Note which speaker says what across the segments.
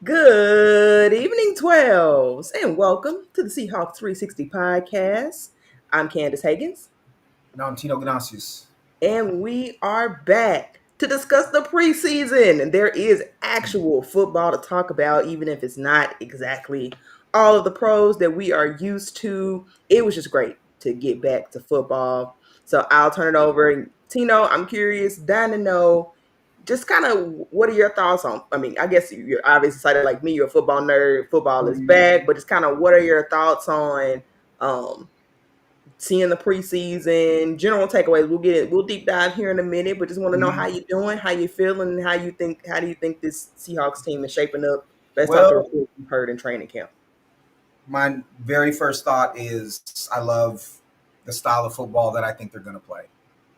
Speaker 1: Good evening, 12s, and welcome to the Seahawks 360 podcast. I'm Candace Higgins,
Speaker 2: Now I'm Tino Gnacius.
Speaker 1: and we are back to discuss the preseason. And there is actual football to talk about, even if it's not exactly all of the pros that we are used to. It was just great to get back to football. So I'll turn it over. Tino, I'm curious, dying to know just kind of what are your thoughts on? I mean, I guess you're obviously excited like me. You're a football nerd. Football is back, but just kind of what are your thoughts on um, seeing the preseason? General takeaways. We'll get it. We'll deep dive here in a minute, but just want to know how
Speaker 2: Mhm.
Speaker 1: you doing, how you feeling, and how you think. How do you think this Seahawks team is shaping up based off the
Speaker 2: Well,
Speaker 1: reports you've heard in training camp?
Speaker 2: my very first thought is I love the style of football that I think they're going to play.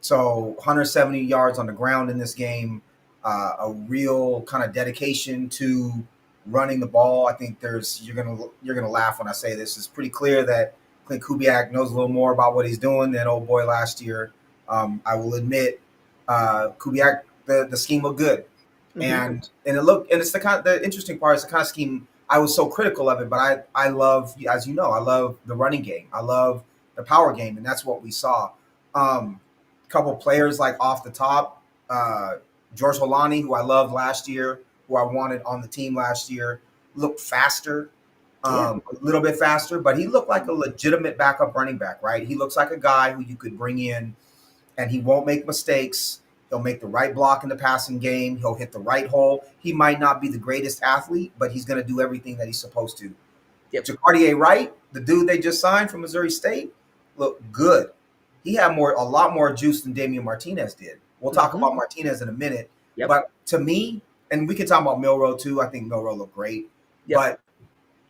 Speaker 2: So 170 yards on the ground in this game, a real kind of dedication to running the ball. I think you're gonna laugh when I say this. It's pretty clear that Clint Kubiak knows a little more about what he's doing than old boy last year. I will admit, Kubiak the scheme looked good.
Speaker 1: Mm-hmm.
Speaker 2: And it's the interesting part is the kind of scheme I was so critical of it, but I love, as you know, I love the running game. I love the power game, and that's what we saw. Couple players like off the top, George Holani, who I loved last year, who I wanted on the team last year, looked faster,
Speaker 1: Yeah.
Speaker 2: a little bit faster, but he looked like a legitimate backup running back, right? He looks like a guy who you could bring in and he won't make mistakes. He'll make the right block in the passing game. He'll hit the right hole. He might not be the greatest athlete, but he's going to do everything that he's supposed to.
Speaker 1: Yep.
Speaker 2: Jacardier Wright, the dude they just signed from Missouri State, looked good. He had a lot more juice than Damian Martinez did. We'll talk
Speaker 1: Mm-hmm.
Speaker 2: about Martinez in a minute.
Speaker 1: Yep.
Speaker 2: But to me, and we can talk about Milroe too. I think Milroe looked great.
Speaker 1: Yep.
Speaker 2: But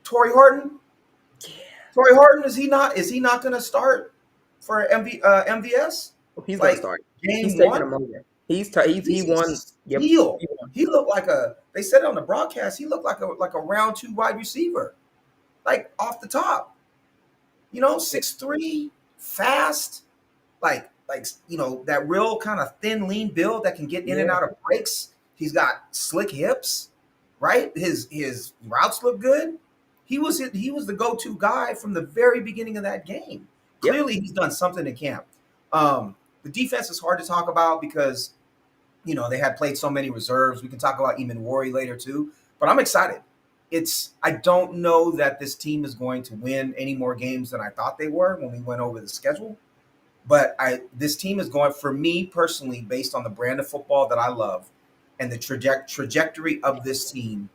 Speaker 2: Torrey Horton,
Speaker 1: Yeah.
Speaker 2: Torrey Horton, is he not going to start for MVS?
Speaker 1: Well, he's gonna
Speaker 2: Like
Speaker 1: start. He's
Speaker 2: game
Speaker 1: taking
Speaker 2: one?
Speaker 1: them over. He
Speaker 2: He's a
Speaker 1: won. Yep.
Speaker 2: steal.
Speaker 1: He won.
Speaker 2: He looked like a. They said it on the broadcast. He looked like a round two wide receiver, like off the top. 6'3", fast, that real kind of thin, lean build that can get in and
Speaker 1: Yeah.
Speaker 2: out of breaks. He's got slick hips, right? His routes look good. He was the go-to guy from the very beginning of that game.
Speaker 1: Yep.
Speaker 2: Clearly, he's done something in camp. The defense is hard to talk about because they had played so many reserves. We can talk about Eamon Worry later too, but I'm excited. I don't know that this team is going to win any more games than I thought they were when we went over the schedule. But this team is going, for me personally, based on the brand of football that I love and the trajectory of this team,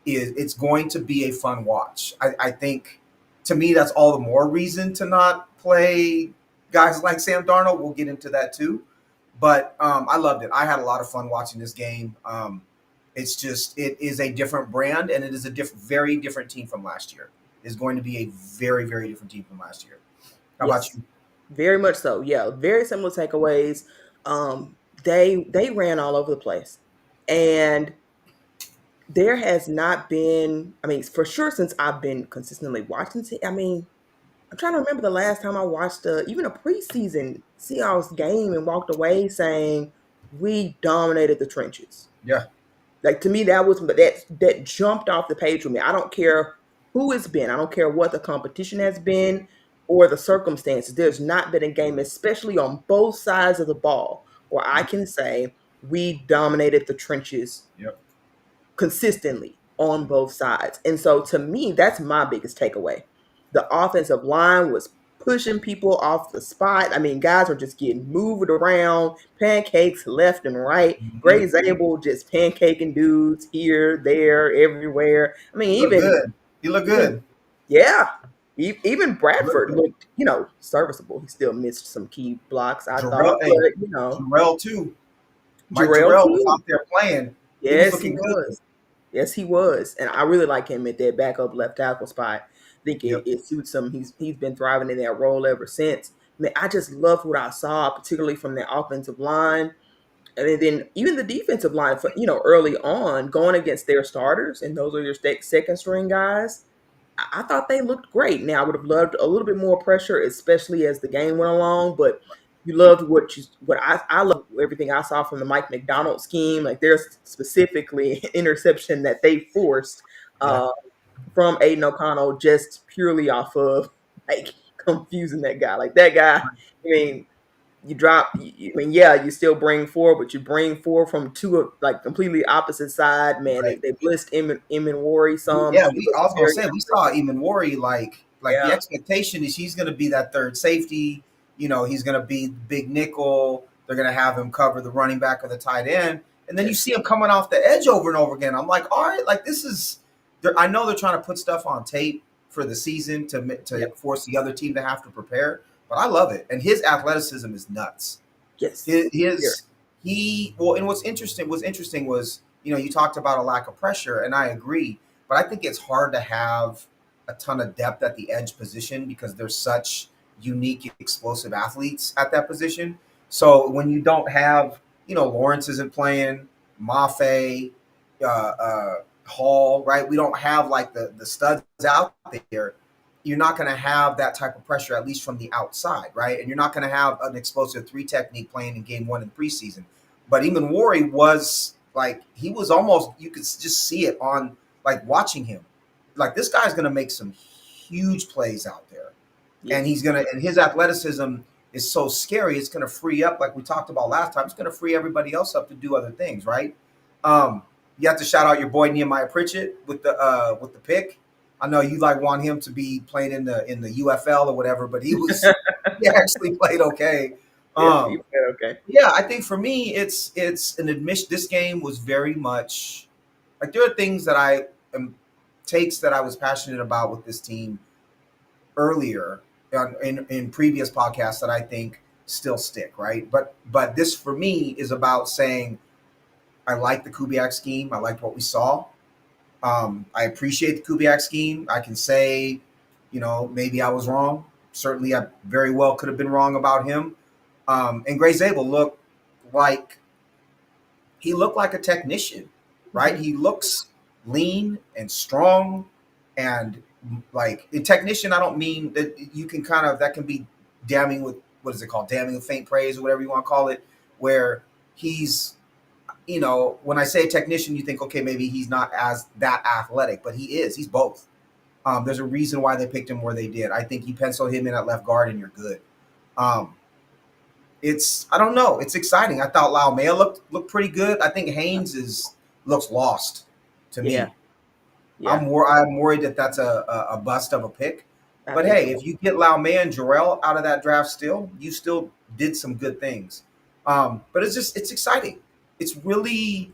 Speaker 2: it's going to be a fun watch. I think, to me, that's all the more reason to not play guys like Sam Darnold. We'll get into that too. But I loved it. I had a lot of fun watching this game. It is a different brand, and it is a very different team from last year. It's going to be a very, very different team from last year. How about
Speaker 1: Yes.
Speaker 2: you?
Speaker 1: Very much so. Yeah. Very similar takeaways. They ran all over the place, and there has not been. I mean, for sure, since I've been consistently watching. I mean, I'm trying to remember the last time I watched even a preseason Seahawks game and walked away saying we dominated the trenches.
Speaker 2: Yeah.
Speaker 1: Like to me, that jumped off the page for me. I don't care who it's been. I don't care what the competition has been or the circumstances. There's not been a game, especially on both sides of the ball, where I can say we dominated the trenches
Speaker 2: Yep.
Speaker 1: consistently on both sides. And so to me, that's my biggest takeaway. The offensive line was pushing people off the spot. I mean, guys were just getting moved around, pancakes left and right.
Speaker 2: Mhm.
Speaker 1: Gray Zabel just pancaking dudes here, there, everywhere. I mean,
Speaker 2: He looked good. He looked
Speaker 1: even
Speaker 2: good.
Speaker 1: yeah, even
Speaker 2: He looked
Speaker 1: Bradford
Speaker 2: good.
Speaker 1: looked, serviceable. He still missed some key blocks, I thought,
Speaker 2: Jarrell, hey,
Speaker 1: but
Speaker 2: Jarrell too. Mike
Speaker 1: Jarrell
Speaker 2: Jarrell was
Speaker 1: too.
Speaker 2: out there playing. He was
Speaker 1: Yes, he
Speaker 2: looking good.
Speaker 1: was. Yes, he was, and I really like him at that backup left tackle spot. I think
Speaker 2: Yep.
Speaker 1: it suits him. He's been thriving in that role ever since. Man, I just loved what I saw, particularly from the offensive line, and then even the defensive line. For early on, going against their starters, and those are your second string guys. I thought they looked great. Now I would have loved a little bit more pressure, especially as the game went along. But you loved what I love everything I saw from the Mike McDonald scheme. Like there's specifically an interception that they forced
Speaker 2: Yeah.
Speaker 1: uh, from Aiden O'Connell just purely off of like confusing that guy. Like that guy, I mean, you drop. I mean, yeah, you still bring four, but you bring four from two like completely opposite side. Man,
Speaker 2: Right.
Speaker 1: they blitzed Emin Worry some.
Speaker 2: Yeah,
Speaker 1: He
Speaker 2: we.
Speaker 1: looked
Speaker 2: I was gonna
Speaker 1: very
Speaker 2: say we saw
Speaker 1: aggressive.
Speaker 2: even Worry like the
Speaker 1: Yeah,
Speaker 2: expectation is he's gonna be that third safety. He's gonna be big nickel. They're gonna have him cover the running back or the tight end, and then you
Speaker 1: yes,
Speaker 2: see him coming off the edge over and over again. I'm like, all right, like this is. I know they're trying to put stuff on tape for the season to
Speaker 1: yep,
Speaker 2: force the other team to have to prepare, but I love it, and his athleticism is nuts.
Speaker 1: yes,
Speaker 2: His he well, and what's interesting was you talked about a lack of pressure, and I agree, but I think it's hard to have a ton of depth at the edge position because there's such unique explosive athletes at that position. So when you don't have Lawrence isn't playing, Mafe, Hall, right? We don't have like the studs out there. You're not going to have that type of pressure, at least from the outside, right? And you're not going to have an explosive three technique playing in game one in preseason. But even Worry was like, he was almost, you could just see it on like watching him. Like, this guy's going to make some huge plays out there. And
Speaker 1: yes.
Speaker 2: and his athleticism is so scary. It's going to free up, like we talked about last time, it's going to free everybody else up to do other things, right? Um, you have to shout out your boy Nehemiah Pritchett with the pick. I know you like want him to be playing in the UFL or whatever, but he actually played okay.
Speaker 1: Yes, you
Speaker 2: Um,
Speaker 1: said okay.
Speaker 2: yeah, I think for me it's an admission. This game was very much like there are things that I am takes that I was passionate about with this team earlier in previous podcasts that I think still stick, right? But this for me is about saying I like the Kubiak scheme. I liked what we saw. I appreciate the Kubiak scheme. I can say, maybe I was wrong. Certainly, I very well could have been wrong about him. And Gray Zabel like looked like a technician, right?
Speaker 1: Mhm.
Speaker 2: He looks lean and strong, and like a technician. I don't mean that you can kind of that can be damning with what is it called, damning with faint praise or whatever you want to call it, where he's when I say technician, you think, okay, maybe he's not as that athletic, but he is. He's both. There's a reason why they picked him where they did. I think you pencil him in at left guard and you're good. Um, I don't know. It's exciting. I thought Laumea looked pretty good. I think Haynes looks lost to
Speaker 1: Yeah,
Speaker 2: me.
Speaker 1: yeah,
Speaker 2: I'm worried that that's a bust of a pick.
Speaker 1: I
Speaker 2: But
Speaker 1: think
Speaker 2: hey,
Speaker 1: so.
Speaker 2: if you get Laumea and Jarrell out of that draft still, you still did some good things. But it's exciting. It's really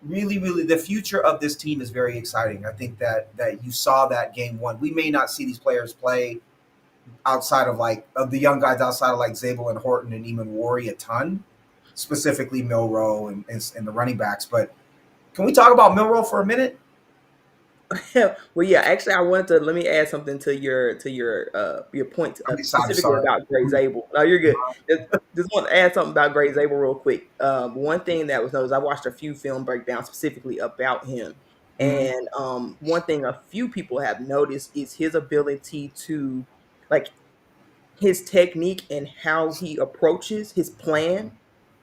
Speaker 2: the future of this team is very exciting. I think that you saw that game one. We may not see these players play outside of of the young guys outside of like Zabel and Horton and Eamon Worry a ton, specifically Milrow and the running backs. But can we talk about Milrow for a minute?
Speaker 1: Well, yeah, actually, I wanted to let me add something to your point
Speaker 2: I'm excited.
Speaker 1: specifically
Speaker 2: Sorry.
Speaker 1: about Gray Zabel. No, you're good. Just want to add something about Gray Zabel real quick. One thing that was noticed, I watched a few film breakdowns specifically about him,
Speaker 2: Mm-hmm.
Speaker 1: and one thing a few people have noticed is his ability to like his technique and how he approaches his plan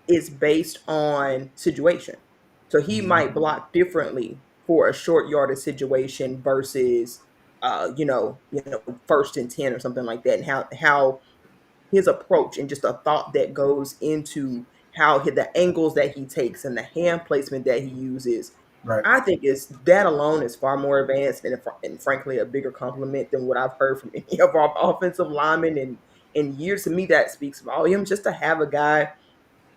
Speaker 1: is based on situation. So he might block differently for a short yardage situation versus first and 10 or something like that. And how his approach and just a thought that goes into the angles that he takes and the hand placement that he uses.
Speaker 2: Right.
Speaker 1: I think is that alone is far more advanced and frankly a bigger compliment than what I've heard from any of our offensive linemen in years. To me, that speaks volumes. Just to have a guy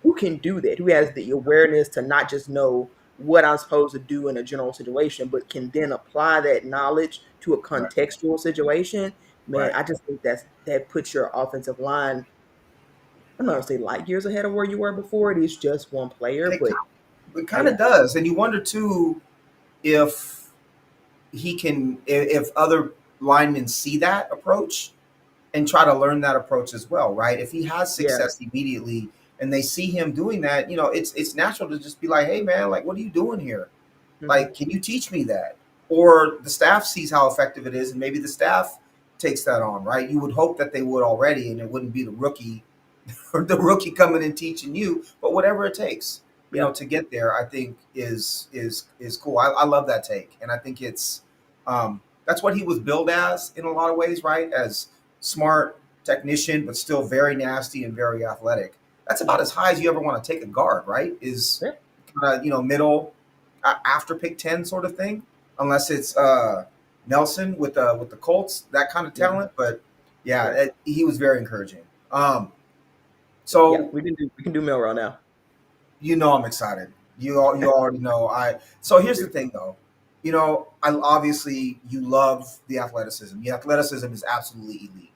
Speaker 1: who can do that, who has the awareness to not just know what I'm supposed to do in a general situation, but can then apply that knowledge to a
Speaker 2: Right.
Speaker 1: contextual situation. Man,
Speaker 2: Right.
Speaker 1: I just think that puts your offensive line, I'm not gonna say light years ahead of where you were before. It is just one player,
Speaker 2: It,
Speaker 1: but
Speaker 2: it kind
Speaker 1: yeah,
Speaker 2: of does, and you wonder too if if other linemen see that approach and try to learn that approach as well, right? If he has
Speaker 1: yeah,
Speaker 2: success immediately and they see him doing that, it's natural to just be like, hey man, like what are you doing here?
Speaker 1: hmm,
Speaker 2: Like, can you teach me that? Or the staff sees how effective it is, and maybe the staff takes that on, right? You would hope that they would already, and it wouldn't be the rookie or the rookie coming and teaching you, but whatever it takes,
Speaker 1: yeah,
Speaker 2: to get there, I think is cool. I love that take, and I think it's That's what he was billed as in a lot of ways, right? As smart technician, but still very nasty and very athletic. That's about as high as you ever want to take a guard, right? Is
Speaker 1: Yeah.
Speaker 2: kind of middle after pick 10 sort of thing, unless it's Nelson with the Colts, that kind of
Speaker 1: Mhm.
Speaker 2: talent. But yeah,
Speaker 1: Right.
Speaker 2: he was very encouraging.
Speaker 1: Yeah,
Speaker 2: So
Speaker 1: we can do Milrow now.
Speaker 2: I'm excited. You already know I. So here's the thing, though. I obviously you love the athleticism. The athleticism is absolutely elite.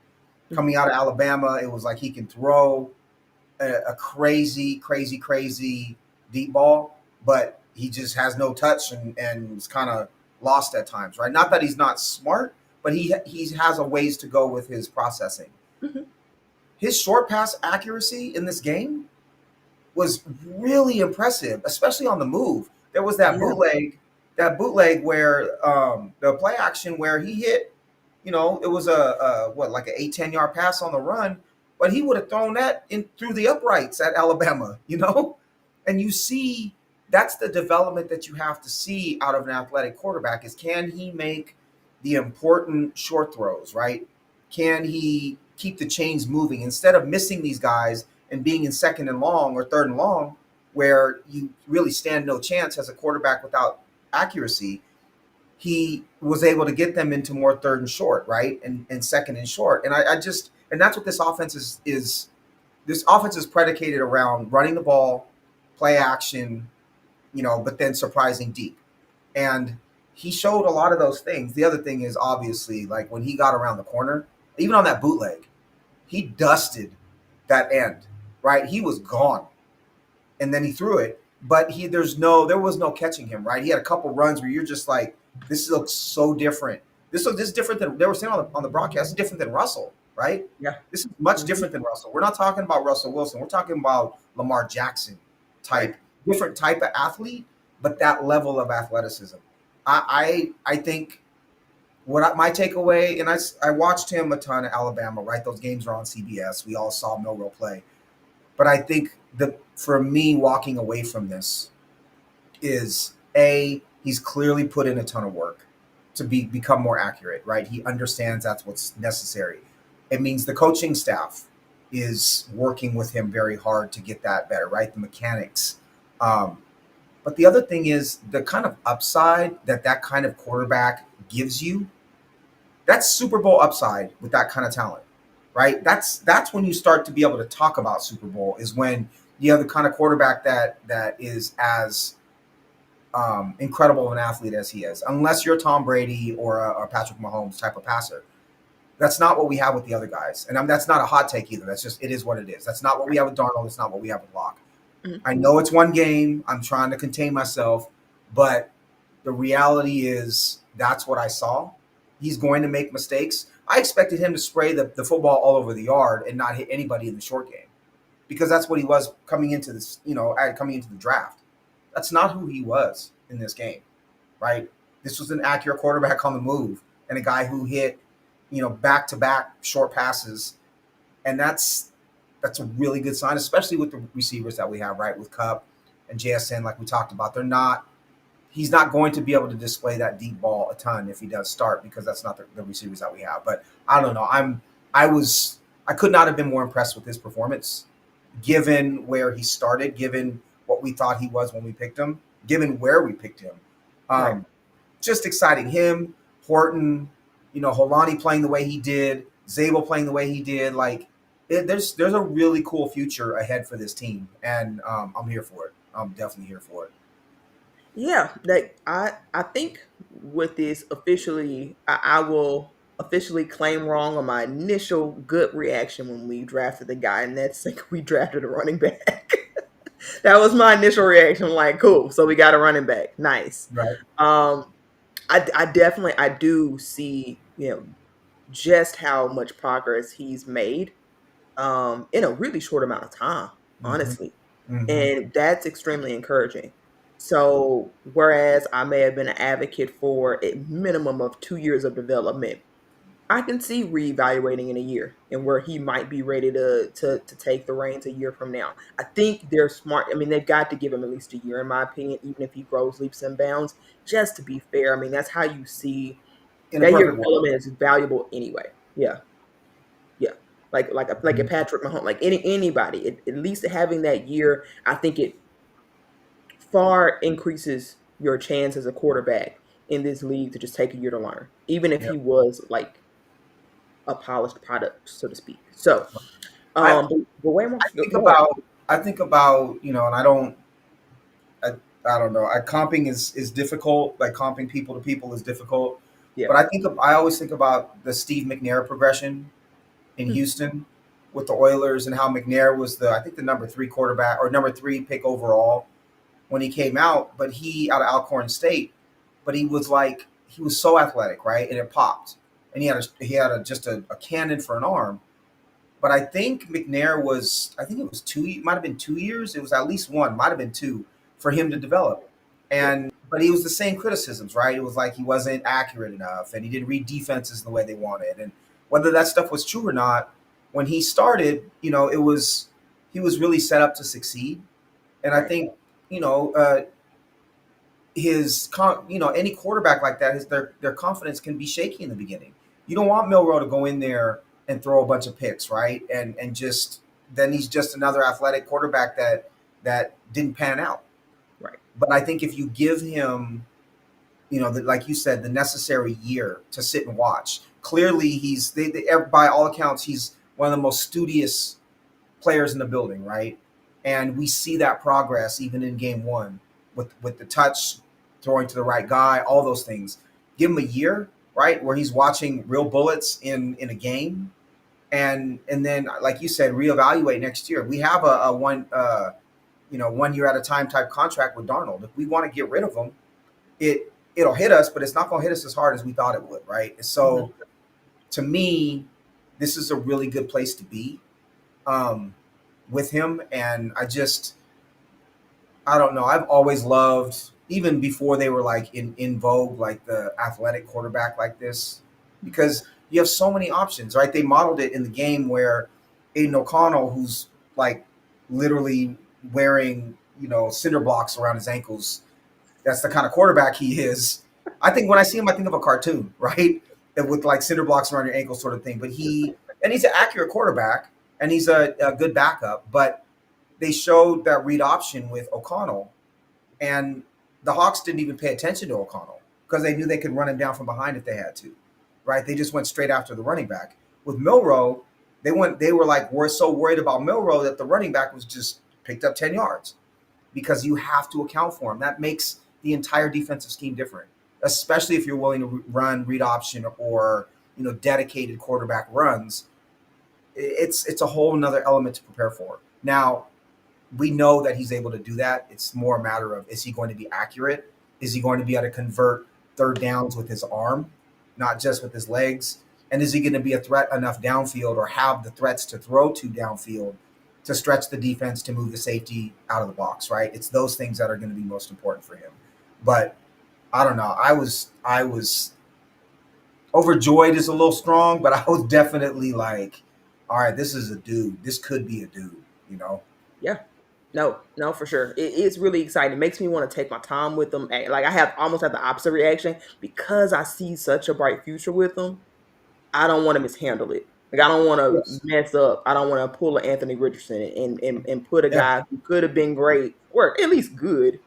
Speaker 1: Mhm.
Speaker 2: Coming out of Alabama, it was like he can throw a crazy, crazy, crazy deep ball, but he just has no touch and is kind of lost at times, right? Not that he's not smart, but he has a ways to go with his processing.
Speaker 1: Mhm.
Speaker 2: His short pass accuracy in this game was really impressive, especially on the move. There was
Speaker 1: Yeah.
Speaker 2: that bootleg where the play action where he hit, it was a what like an 8-10 yard pass on the run, but he would have thrown that in through the uprights at Alabama, and you see that's the development that you have to see out of an athletic quarterback is can he make the important short throws, right? Can he keep the chains moving instead of missing these guys and being in second and long or third and long, where you really stand no chance as a quarterback without accuracy, he was able to get them into more third and short, right? And second and short. And I just and that's what this offense is this offense is predicated around running the ball, play action, but then surprising deep. And he showed a lot of those things. The other thing is obviously like when he got around the corner, even on that bootleg, he dusted that end, right? He was gone and then he threw it. But there was no catching him, right? He had a couple runs where you're just like, this looks so different. This is different than they were saying on the broadcast. It's different than Russell, right?
Speaker 1: Yeah.
Speaker 2: This is much
Speaker 1: Mhm.
Speaker 2: different than Russell. We're not talking about Russell Wilson. We're talking about Lamar Jackson
Speaker 1: Right.
Speaker 2: type, different type of athlete, but that level of athleticism. I think my takeaway, and I watched him a ton at Alabama, right? Those games are on CBS. We all saw Milrow play. But I think for me walking away from this is he's clearly put in a ton of work to become more accurate, right? He understands that's what's necessary. It means the coaching staff is working with him very hard to get that better, right? The mechanics. Um, but the other thing is the kind of upside that kind of quarterback gives you. That's Super Bowl upside with that kind of talent, right? That's when you start to be able to talk about Super Bowl is when you have the kind of quarterback that is as incredible of an athlete as he is. Unless you're Tom Brady or a Patrick Mahomes type of passer, that's not what we have with the other guys. And that's not a hot take either. That's just it is what it is. That's not what we
Speaker 1: Right.
Speaker 2: have with Darnold. It's not what we have with Locke.
Speaker 1: Mhm.
Speaker 2: I know it's one game. I'm trying to contain myself, but the reality is that's what I saw. He's going to make mistakes. I expected him to spray the football all over the yard and not hit anybody in the short game because that's what he was coming into this, coming into the draft. That's not who he was in this game, right? This was an accurate quarterback on the move and a guy who hit, back to back short passes, and that's a really good sign, especially with the receivers that we have, right? With Cup and JSN, like we talked about, he's not going to be able to display that deep ball a ton if he does start because that's not the receivers that we have. But I don't know. I could not have been more impressed with his performance, given where he started, given what we thought he was when we picked him, given where we picked him.
Speaker 1: Right.
Speaker 2: Um, just exciting. Him, Horton, Holani playing the way he did, Zabel playing the way he did. Like there's a really cool future ahead for this team, and I'm here for it. I'm definitely here for it.
Speaker 1: Yeah, like I think with this officially, I will officially claim wrong on my initial good reaction when we drafted the guy, and that's like we drafted a running back. That was my initial reaction. Like, cool, so we got a running back, nice.
Speaker 2: Right.
Speaker 1: Um, I definitely I do see just how much progress he's made in a really short amount of time,
Speaker 2: Mm-hmm.
Speaker 1: honestly.
Speaker 2: Mm-hmm.
Speaker 1: And that's extremely encouraging. So, whereas I may have been an advocate for a minimum of 2 years of development, I can see reevaluating in a year and where he might be ready to take the reins a year from now. I think they're smart. I mean, they've got to give him at least a year, in my opinion, even if he grows leaps and bounds, just to be fair. I mean, that's how you see.
Speaker 2: In a
Speaker 1: That year
Speaker 2: perfect world.
Speaker 1: development is valuable anyway. Yeah, yeah. Like a
Speaker 2: Mhm.
Speaker 1: Patrick Mahomes, like anybody, at least having that year, I think it far increases your chance as a quarterback in this league to just take a year to learn, even if
Speaker 2: Yeah.
Speaker 1: he was like a polished product, so to speak. So,
Speaker 2: I
Speaker 1: but way more.
Speaker 2: I think
Speaker 1: Go ahead.
Speaker 2: about I think about, and I, I don't know. Comping is difficult. Like comping people to people is difficult.
Speaker 1: Yeah.
Speaker 2: But I always think about the Steve McNair progression in
Speaker 1: Hmm.
Speaker 2: Houston with the Oilers and how McNair was I think the number 3 quarterback or number 3 pick overall when he came out, but he out of Alcorn State, but he was so athletic, right? And it popped. And just a cannon for an arm. But I think McNair I think it was it might have been 2 years. It was at least one, might have been two for him to develop.
Speaker 1: Yeah.
Speaker 2: But he was the same criticisms, right? It was like he wasn't accurate enough and he didn't read defenses the way they wanted. And whether that stuff was true or not, when he started, he was really set up to succeed. And I
Speaker 1: Right.
Speaker 2: think, you know, any quarterback like that, their confidence can be shaky in the beginning. You don't want Milrow to go in there and throw a bunch of picks, right? And just then he's just another athletic quarterback that didn't pan out.
Speaker 1: Right.
Speaker 2: But I think if you give him, like you said, the necessary year to sit and watch, clearly by all accounts he's one of the most studious players in the building, right? And we see that progress even in game one with the touch, throwing to the right guy, all those things. Give him a year, right, where he's watching real bullets in a game, and then like you said, reevaluate next year. We have a 1 year at a time type contract with Darnold. If we want to get rid of him, it'll hit us, but it's not going to hit us as hard as we thought it would, right?
Speaker 1: Mhm.
Speaker 2: So to me, this is a really good place to be. Um, with him, and I don't know. I've always loved, even before they were like in vogue, like the athletic quarterback like this, because you have so many options, right? They modeled it in the game where Aiden O'Connell, who's like literally wearing cinder blocks around his ankles, that's the kind of quarterback he is. I think when I see him, I think of a cartoon, right? With like cinder blocks around your ankles, sort of thing. But he's an accurate quarterback, and he's a good backup. But they showed that read option with O'Connell, and the Hawks didn't even pay attention to O'Connell because they knew they could run him down from behind if they had to, right? They just went straight after the running back. With Milrow, they were like, we're so worried about Milrow that the running back was just picked up 10 yards because you have to account for him. That makes the entire defensive scheme different, especially if you're willing to run read option or dedicated quarterback runs. It's a whole another element to prepare for. Now, we know that he's able to do that. It's more a matter of, is he going to be accurate? Is he going to be able to convert third downs with his arm, not just with his legs? And is he going to be a threat enough downfield or have the threats to throw to downfield to stretch the defense to move the safety out of the box, right? It's those things that are going to be most important for him. But I don't know. I was overjoyed is a little strong, but I was definitely like, all right, this is a dude. This could be a dude, you know?
Speaker 1: Yeah. No, no, for sure. It's really exciting. It makes me want to take my time with them. Like I have almost had the opposite reaction because I see such a bright future with them. I don't want to mishandle it. Like I don't want to
Speaker 2: Yes.
Speaker 1: mess up. I don't want to pull an Anthony Richardson and put a
Speaker 2: Yeah.
Speaker 1: guy who could have been great or at least good,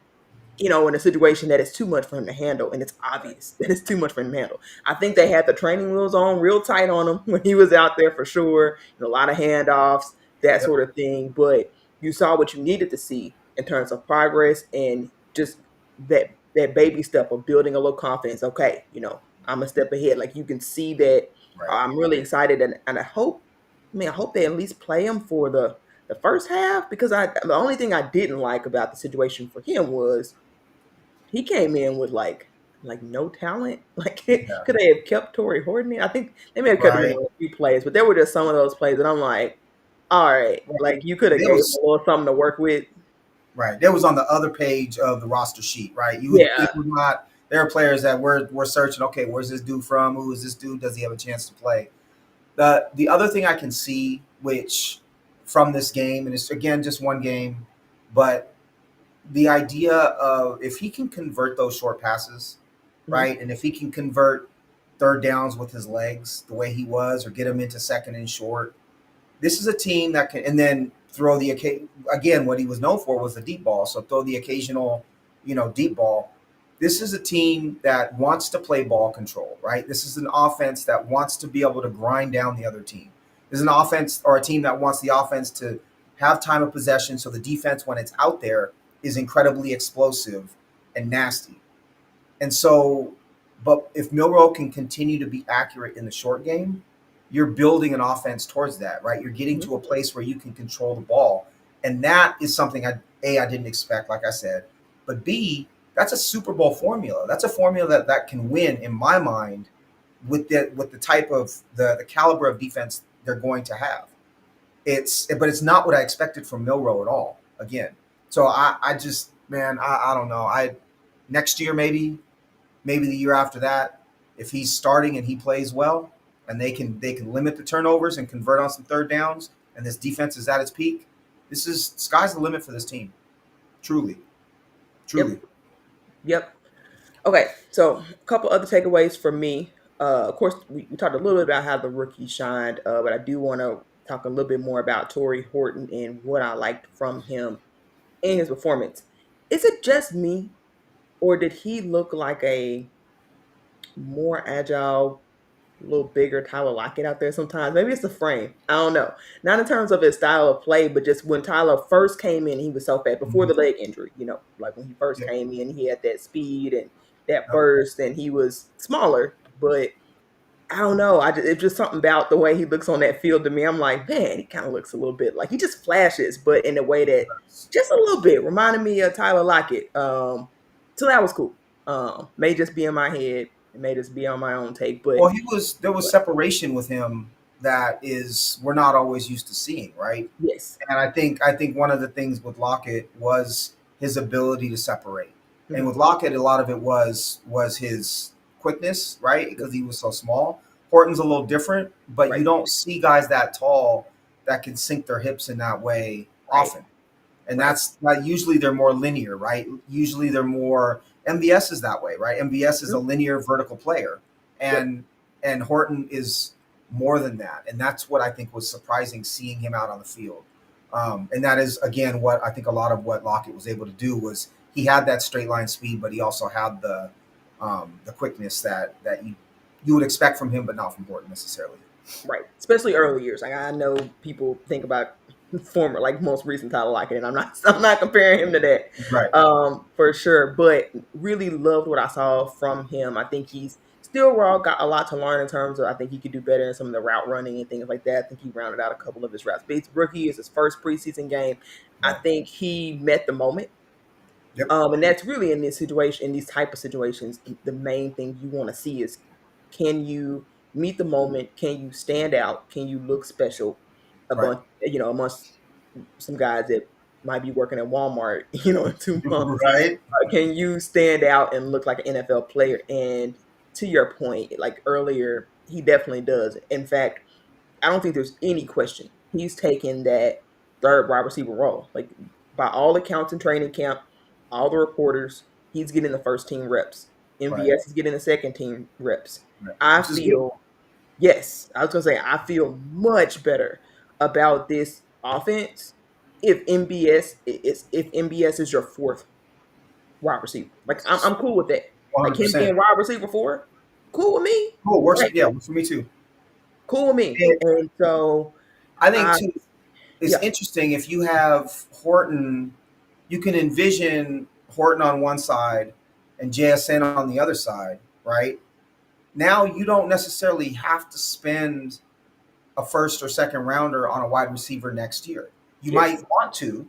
Speaker 1: in a situation that is too much for him to handle, and it's
Speaker 2: Right.
Speaker 1: obvious that it's too much for him to handle. I think they had the training wheels on real tight on him when he was out there for sure. A lot of handoffs, that
Speaker 2: Yep.
Speaker 1: sort of thing. But you saw what you needed to see in terms of progress and just that baby step of building a little confidence. Okay, I'm a step ahead. Like you can see that.
Speaker 2: Right.
Speaker 1: I'm really excited, and I hope. I mean, I hope they at least play him for the first half because the only thing I didn't like about the situation for him was he came in with like no talent. Like
Speaker 2: Yeah.
Speaker 1: could they have kept Torrey Horton in? I think they may have kept him in
Speaker 2: Right.
Speaker 1: a few plays, but there were just some of those plays that I'm like, all right,
Speaker 2: Right.
Speaker 1: like you could have
Speaker 2: There
Speaker 1: gave him a
Speaker 2: was
Speaker 1: little something to work with.
Speaker 2: right. There was on the other page of the roster sheet, right?
Speaker 1: Yeah.
Speaker 2: It was not. There are players that we're searching. Okay, where's this dude from? Who is this dude? Does he have a chance to play? The other thing I can see, which from this game, and it's again just one game, but the idea of if he can convert those short passes,
Speaker 1: Hmm.
Speaker 2: right, and if he can convert third downs with his legs the way he was, or get him into second and short. This is a team that can, and then throw the again. What he was known for was the deep ball. So throw the occasional, deep ball. This is a team that wants to play ball control, right? This is an offense that wants to be able to grind down the other team. This is an offense or a team that wants the offense to have time of possession, so the defense, when it's out there, is incredibly explosive and nasty. And so, but if Milroe can continue to be accurate in the short game, you're building an offense towards that, right? You're getting to a place where you can control the ball. And that is something I didn't expect, like I said. But B, that's a Super Bowl formula. That's a formula that can win, in my mind, with the type of the caliber of defense they're going to have. But it's not what I expected from Milroe at all. Again. So I just, man, I don't know. Next year maybe the year after that, if he's starting and he plays well, and they can limit the turnovers and convert on some third downs, and this defense is at its peak, this is sky's the limit for this team. Truly.
Speaker 1: Yep. Yep. Okay, so a couple other takeaways for me. Of course, we talked a little bit about how the rookie shined, but I do want to talk a little bit more about Torrey Horton and what I liked from him in his performance. Is it just me, or did he look like a more agile, a little bigger Tyler Lockett out there sometimes? Maybe it's the frame. I don't know. Not in terms of his style of play, but just when Tyler first came in, he was so fast before the leg injury. Like when he first came in, he had that speed and that burst, and he was smaller, but I don't know. It's just something about the way he looks on that field to me. I'm like, man, he kind of looks a little bit like he just flashes, but in a way that just a little bit reminded me of Tyler Lockett. So that was cool. May just be in my head. It may just be on my own take, but
Speaker 2: Well, there was separation with him that is we're not always used to seeing, right?
Speaker 1: yes,
Speaker 2: And I think one of the things with Lockett was his ability to separate. And with Lockett, a lot of it was his quickness, right? Because he was so small. Horton's a little different, but you
Speaker 1: right,
Speaker 2: don't see guys that tall that can sink their hips in that way
Speaker 1: right,
Speaker 2: often. And
Speaker 1: right.
Speaker 2: that's not usually they're more linear, right? Usually they're more MVS is that way, right? MVS is a linear vertical player,
Speaker 1: Yep.
Speaker 2: and Horton is more than that, and that's what I think was surprising seeing him out on the field. And that is again what I think a lot of what Lockett was able to do was he had that straight line speed, but he also had the quickness that you would expect from him, but not from Horton necessarily.
Speaker 1: Right. Especially early years. Like I know people think about former, like most recent Tyler Lockett, and I'm not I'm not comparing him to that.
Speaker 2: Right,
Speaker 1: For sure. But really loved what I saw from him. I think he's still raw, got a lot to learn in terms of I think he could do better in some of the route running and things like that. I think he rounded out a couple of his routes. But he's rookie, is his first preseason game. I
Speaker 2: right,
Speaker 1: think he met the moment.
Speaker 2: yep,
Speaker 1: And that's really in this situation, in these type of situations, the main thing you want to see is can you meet the moment? Can you stand out? Can you look special?
Speaker 2: right,
Speaker 1: Amongst some guys that might be working at Walmart, in 2 months.
Speaker 2: right,
Speaker 1: Can you stand out and look like an NFL player? And to your point, like earlier, he definitely does. In fact, I don't think there's any question. He's taken that third wide receiver role. Like by all accounts in training camp, all the reporters, he's getting the first team reps.
Speaker 2: right,
Speaker 1: MVS is getting the second team reps.
Speaker 2: right,
Speaker 1: I
Speaker 2: which is good.
Speaker 1: feel yes, I was gonna say I feel much better about this offense if MBS is your fourth wide receiver. Like I'm cool with that. Like him
Speaker 2: 100%.
Speaker 1: being wide receiver four, cool with me.
Speaker 2: Cool, works.
Speaker 1: Right,
Speaker 2: Yeah, works for me too.
Speaker 1: cool with me.
Speaker 2: And
Speaker 1: And so
Speaker 2: I think
Speaker 1: I
Speaker 2: too, it's
Speaker 1: yeah,
Speaker 2: interesting if you have Horton, you can envision Horton on one side and JSN on the other side, right? Now you don't necessarily have to spend a first or second rounder on a wide receiver next year. You might
Speaker 1: yes.
Speaker 2: want to,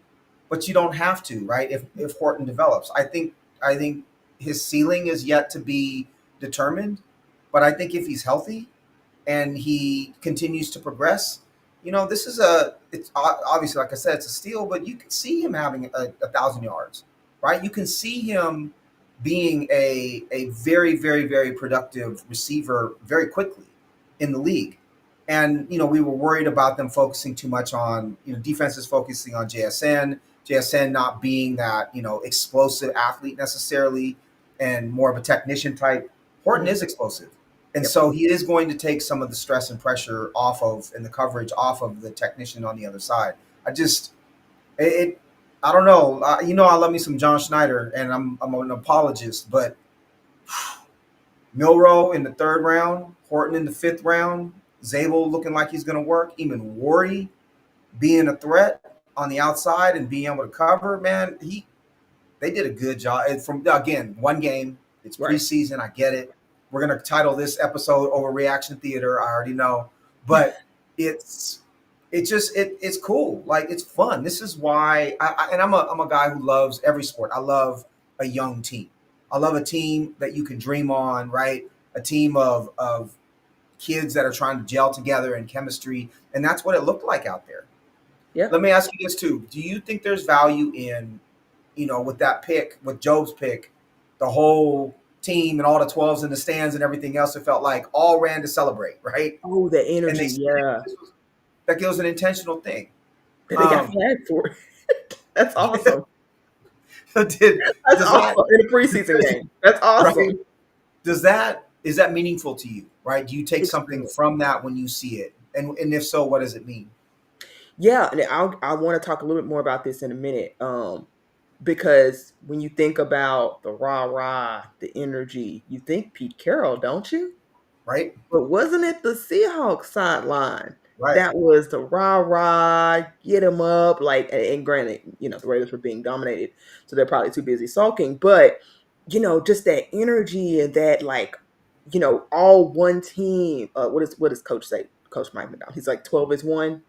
Speaker 2: but you don't have to, right? If Horton develops, I think his ceiling is yet to be determined, but I think if he's healthy and he continues to progress, this is it's obviously, like I said, it's a steal, but you can see him having 1,000 yards, right? You can see him being a very, very, very productive receiver very quickly in the league. And, we were worried about them focusing too much on, defenses focusing on JSN not being that, explosive athlete necessarily and more of a technician type. Horton
Speaker 1: Mhm.
Speaker 2: is explosive. And
Speaker 1: Yep.
Speaker 2: so he is going to take some of the stress and pressure off of and the coverage off of the technician on the other side. I just it I don't know. I love me some John Schneider, and I'm an apologist, but Milrow in the third round, Horton in the fifth round, Zabel looking like he's going to work, even Worry being a threat on the outside and being able to cover. Man, they did a good job. And from again, one game, it's
Speaker 1: Right.
Speaker 2: preseason. I get it. We're going to title this episode Overreaction Theater. I already know, but it's it's cool. Like it's fun. This is why and I'm a guy who loves every sport. I love a young team. I love a team that you can dream on, right? A team of kids that are trying to gel together in chemistry, and that's what it looked like out there.
Speaker 1: Yeah.
Speaker 2: Let me ask you this too: do you think there's value in, with that pick, with Job's pick, the whole team and all the 12s in the stands and everything else? It felt like all ran to celebrate, right?
Speaker 1: Oh, the
Speaker 2: And they
Speaker 1: energy.
Speaker 2: said
Speaker 1: Yeah.
Speaker 2: that it was an intentional thing.
Speaker 1: That they got
Speaker 2: Um,
Speaker 1: flagged for it. That's awesome.
Speaker 2: did
Speaker 1: That's
Speaker 2: does that
Speaker 1: awesome in a preseason game. That's
Speaker 2: right?
Speaker 1: awesome.
Speaker 2: Is that meaningful to you? Right? Do you take something
Speaker 1: Extremely.
Speaker 2: from that when you see it? And if so, what does it mean?
Speaker 1: Yeah, and I want to talk a little bit more about this in a minute. Because when you think about the rah rah, the energy, you think Pete Carroll, don't you?
Speaker 2: Right?
Speaker 1: But wasn't it the Seahawks sideline
Speaker 2: Right.
Speaker 1: that was the rah rah, get him up? Like, and granted, the Raiders were being dominated, so they're probably too busy sulking. But just that energy and that like, all one team. What does Coach say? Coach Mike McDonald. He's like 12 is one.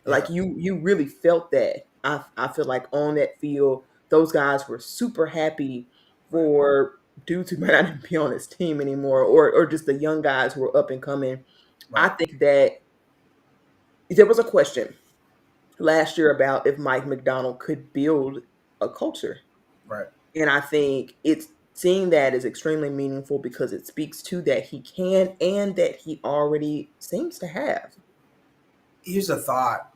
Speaker 2: Yeah.
Speaker 1: Like you really felt that. I feel like on that field, those guys were super happy
Speaker 2: Right.
Speaker 1: for dudes who might not even be on his team anymore, or just the young guys who are up and coming. I
Speaker 2: Right.
Speaker 1: think that there was a question last year about if Mike McDonald could build a culture.
Speaker 2: Right.
Speaker 1: And I think it's seeing that is extremely meaningful because it speaks to that he can and that he already seems to have.
Speaker 2: Here's a thought.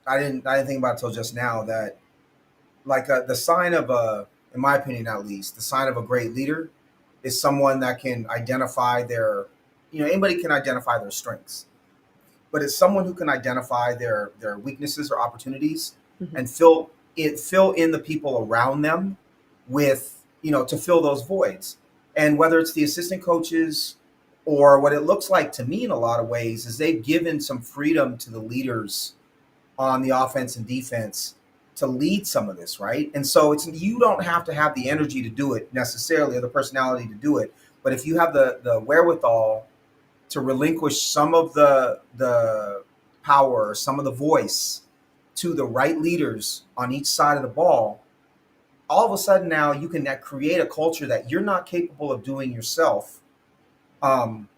Speaker 2: I didn't think about it till just now that like the sign of in my opinion at least, the sign of a great leader is someone that can identify anybody can identify their strengths, but it's someone who can identify their weaknesses or opportunities
Speaker 1: Mhm.
Speaker 2: and fill in the people around them with to fill those voids. And whether it's the assistant coaches or what it looks like to me in a lot of ways is they've given some freedom to the leaders on the offense and defense to lead some of this, right? And so it's you don't have to have the energy to do it necessarily or the personality to do it, but if you have the wherewithal to relinquish some of the power, some of the voice to the right leaders on each side of the ball, all of a sudden now you can create a culture that you're not capable of doing yourself, um,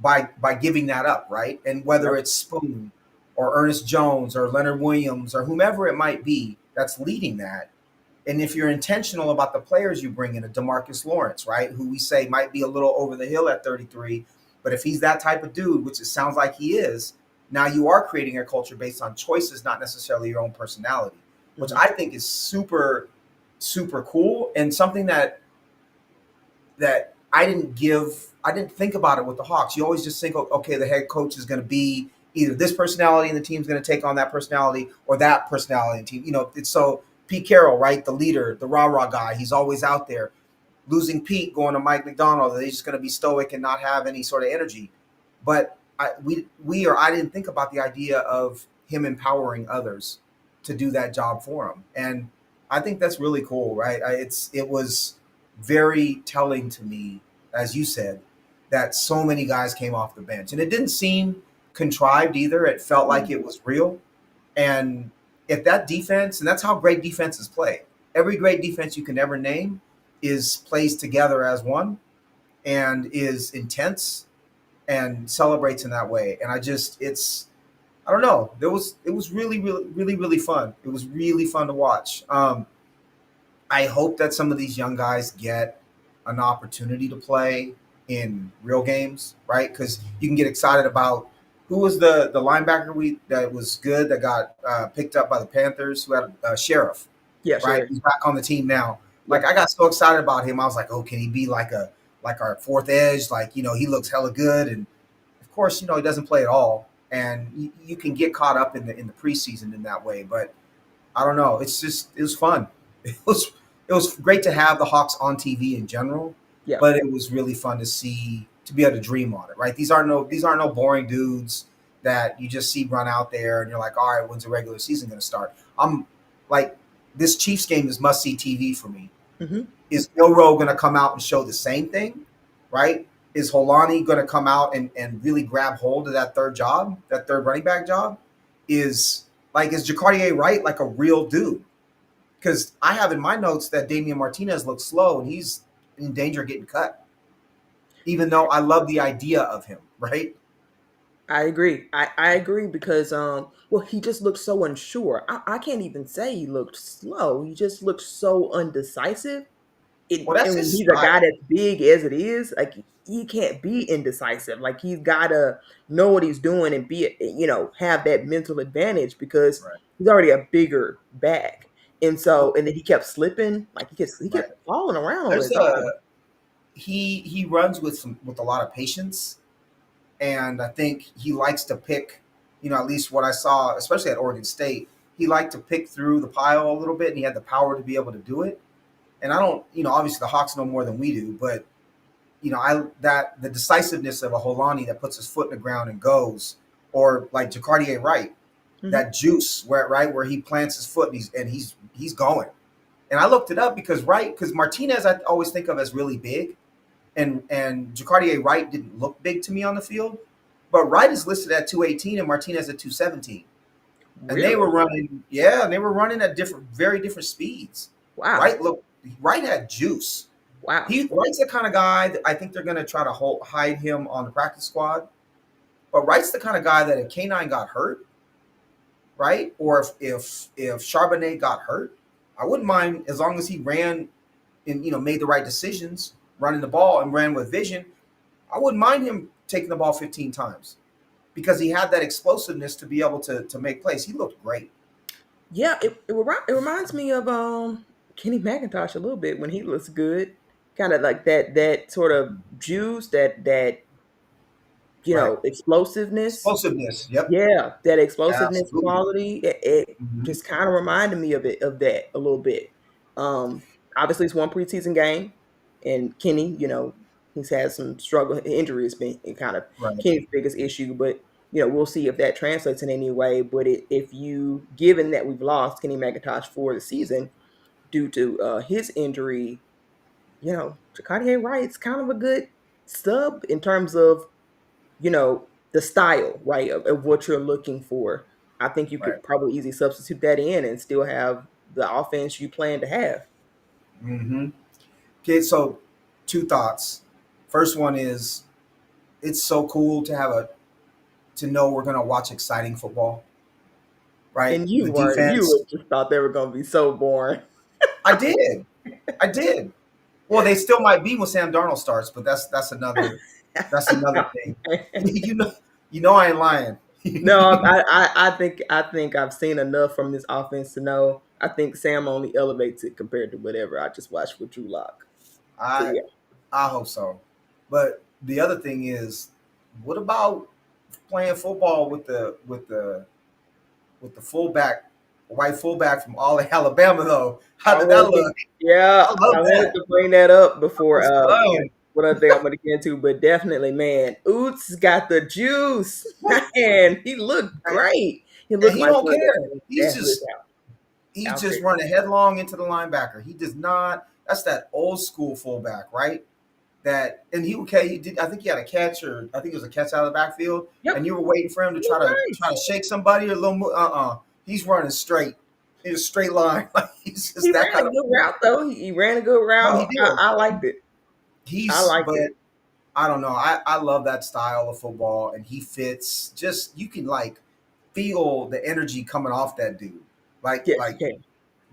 Speaker 2: by giving that up, right? And whether
Speaker 1: Yep.
Speaker 2: it's Spoon or Ernest Jones or Leonard Williams or whomever it might be that's leading that, and if you're intentional about the players you bring in, a Demarcus Lawrence, right, who we say might be a little over the hill at 33, but if he's that type of dude, which it sounds like he is, now you are creating a culture based on choices, not necessarily your own personality, which
Speaker 1: Mhm.
Speaker 2: I think is super, super cool and something that I didn't think about it with the Hawks. You always just think, okay, the head coach is going to be either this personality and the team's going to take on that personality or that personality and team. It's so Pete Carroll, right? The leader, the rah rah guy. He's always out there. Losing Pete, going to Mike McDonald, they're just going to be stoic and not have any sort of energy. But I didn't think about the idea of him empowering others to do that job for him, and I think that's really cool, right? It was very telling to me, as you said, that so many guys came off the bench, and it didn't seem contrived either. It felt like it was real, and if that defense, and that's how great defenses play. Every great defense you can ever name is plays together as one and is intense and celebrates in that way. And I don't know. It was really really really really fun. It was really fun to watch. I hope that some of these young guys get an opportunity to play in real games, right? Because you can get excited about who was the linebacker that was good that got picked up by the Panthers, who had Sheriff,
Speaker 1: Yeah,
Speaker 2: right?
Speaker 1: sure.
Speaker 2: He's back on the team now. Like
Speaker 1: Yep.
Speaker 2: I got so excited about him, I was like, oh, can he be like a like our fourth edge. Like, he looks hella good, and of course, he doesn't play at all, and you can get caught up in the preseason in that way. But I don't know. It was fun. It was great to have the Hawks on TV in general,
Speaker 1: Yeah.
Speaker 2: but it was really fun to be able to dream on it. Right? These aren't no boring dudes that you just see run out there and you're like, all right, when's the regular season going to start? I'm like, this Chiefs game is must see TV for me.
Speaker 1: Hmm.
Speaker 2: Is Milrow going to come out and show the same thing? Right? Is Holani going to come out and really grab hold of that third running back job? Is Jacardier Wright like a real dude? Because I have in my notes that Damian Martinez looks slow and he's in danger of getting cut. Even though I love the idea of him, right?
Speaker 1: I agree. I agree because well, he just looked so unsure. I can't even say he looked slow. He just looked so undecisive.
Speaker 2: Well, that's
Speaker 1: And when
Speaker 2: his
Speaker 1: he's a guy
Speaker 2: style.
Speaker 1: that's big as it is, like he can't be indecisive. Like he's gotta know what he's doing and be, have that mental advantage because
Speaker 2: Right,
Speaker 1: he's already a bigger back. And so, and then he kept slipping, like he
Speaker 2: right.
Speaker 1: kept falling around on
Speaker 2: There's
Speaker 1: his
Speaker 2: a
Speaker 1: own.
Speaker 2: he runs with a lot of patience, and I think he likes to pick. At least what I saw, especially at Oregon State, he liked to pick through the pile a little bit, and he had the power to be able to do it. And I don't, obviously the Hawks know more than we do, but I that the decisiveness of a Holani that puts his foot in the ground and goes, or like Jacardier Wright,
Speaker 1: Hmm.
Speaker 2: that juice where he plants his foot and he's going. And I looked it up because Martinez I always think of as really big, and Jacardier Wright didn't look big to me on the field, but Wright is listed at 218 and Martinez at 217, and they
Speaker 1: Really?
Speaker 2: were running they were running at very different speeds.
Speaker 1: Wow.
Speaker 2: Wright had juice.
Speaker 1: Wow.
Speaker 2: Wright's the kind of guy that I think they're going to try to hide him on the practice squad. But Wright's the kind of guy that if K9 got hurt, right, or if Charbonnet got hurt, I wouldn't mind as long as he ran and made the right decisions, running the ball and ran with vision. I wouldn't mind him taking the ball 15 times because he had that explosiveness to be able to make plays. He looked great.
Speaker 1: Yeah, it reminds me of Kenny McIntosh a little bit when he looks good. Kind of like that sort of juice, that
Speaker 2: Right.
Speaker 1: explosiveness.
Speaker 2: Explosiveness. Yep.
Speaker 1: Yeah, that explosiveness
Speaker 2: Absolutely.
Speaker 1: quality. It
Speaker 2: Hmm.
Speaker 1: just kind of reminded me of that a little bit. Um, Obviously it's one preseason game, and Kenny, he's had some struggle. Injury has been kind of
Speaker 2: Right.
Speaker 1: Kenny's biggest issue, but we'll see if that translates in any way. But if you, given that we've lost Kenny McIntosh for the season due to his injury, Jacardier Wright's kind of a good sub in terms of the style, right, of what you're looking for. I think you
Speaker 2: Right.
Speaker 1: could probably easily substitute that in and still have the offense you plan to have.
Speaker 2: Hmm. Okay, so two thoughts. First one is it's so cool to know we're gonna watch exciting football, right?
Speaker 1: And
Speaker 2: The
Speaker 1: you
Speaker 2: defense.
Speaker 1: would just thought they were going to be so boring.
Speaker 2: I did. I did. Well, they still might be when Sam Darnold starts, but that's another thing. You know, I ain't lying.
Speaker 1: No, I think I've seen enough from this offense to know. I think Sam only elevates it compared to whatever I just watched with Drew Lock. So
Speaker 2: I
Speaker 1: yeah,
Speaker 2: I hope so. But the other thing is, what about playing football with the fullback, white fullback from all of Alabama though? How
Speaker 1: I
Speaker 2: did that
Speaker 1: wanted,
Speaker 2: look?
Speaker 1: yeah,
Speaker 2: I love
Speaker 1: I wanted
Speaker 2: that.
Speaker 1: to bring that up
Speaker 2: That
Speaker 1: before
Speaker 2: was fun.
Speaker 1: what other thing I'm going to get into, but definitely, man, Oots got the juice, man. He looked
Speaker 2: Right?
Speaker 1: great. He
Speaker 2: And
Speaker 1: looked
Speaker 2: he
Speaker 1: like
Speaker 2: don't
Speaker 1: one of the
Speaker 2: care.
Speaker 1: best athletes
Speaker 2: He's
Speaker 1: out there.
Speaker 2: just running headlong into the linebacker. He does not. That's that old school fullback, right? That and he okay. He did. I think he had a catch, or I think it was a catch out of the backfield, and
Speaker 1: Yep,
Speaker 2: you were waiting for him to
Speaker 1: he was
Speaker 2: try to
Speaker 1: nice.
Speaker 2: shake somebody or a little. He's running straight in a straight line. Like he's just
Speaker 1: He
Speaker 2: that
Speaker 1: ran
Speaker 2: kind
Speaker 1: a
Speaker 2: of
Speaker 1: good
Speaker 2: football.
Speaker 1: route though. He ran a good
Speaker 2: No, he
Speaker 1: route.
Speaker 2: did.
Speaker 1: I liked it. I liked
Speaker 2: But
Speaker 1: it.
Speaker 2: I don't know. I love that style of football, and he fits. Just you can like feel the energy coming off that dude,
Speaker 1: Yes, you
Speaker 2: like
Speaker 1: can.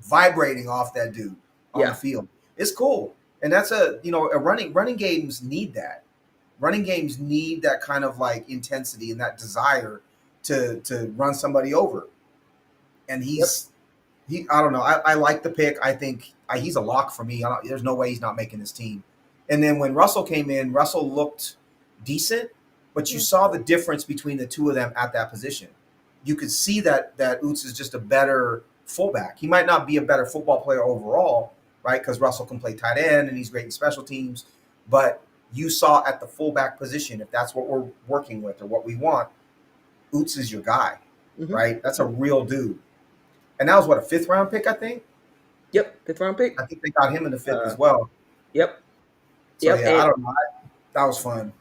Speaker 2: vibrating off that dude on the
Speaker 1: Yeah.
Speaker 2: field. It's cool, and that's a running games need that. Running games need that kind of like intensity and that desire to run somebody over. And
Speaker 1: Yep.
Speaker 2: he I don't know. I like the pick. I think he's a lock for me. There's no way he's not making this team. And then when Russell came in, Russell looked decent, but you
Speaker 1: Mhm.
Speaker 2: saw the difference between the two of them at that position. You could see that Oots is just a better fullback. He might not be a better football player overall, right? Because Russell can play tight end and he's great in special teams. But you saw at the fullback position, if that's what we're working with or what we want, Oots is your guy,
Speaker 1: Mhm.
Speaker 2: right? That's a real dude. And that was what, a fifth round pick, I think?
Speaker 1: Yep, fifth round pick.
Speaker 2: I think they got him in the fifth
Speaker 1: Uh,
Speaker 2: as well.
Speaker 1: yep,
Speaker 2: So
Speaker 1: yep.
Speaker 2: yeah, I don't know. That was fun.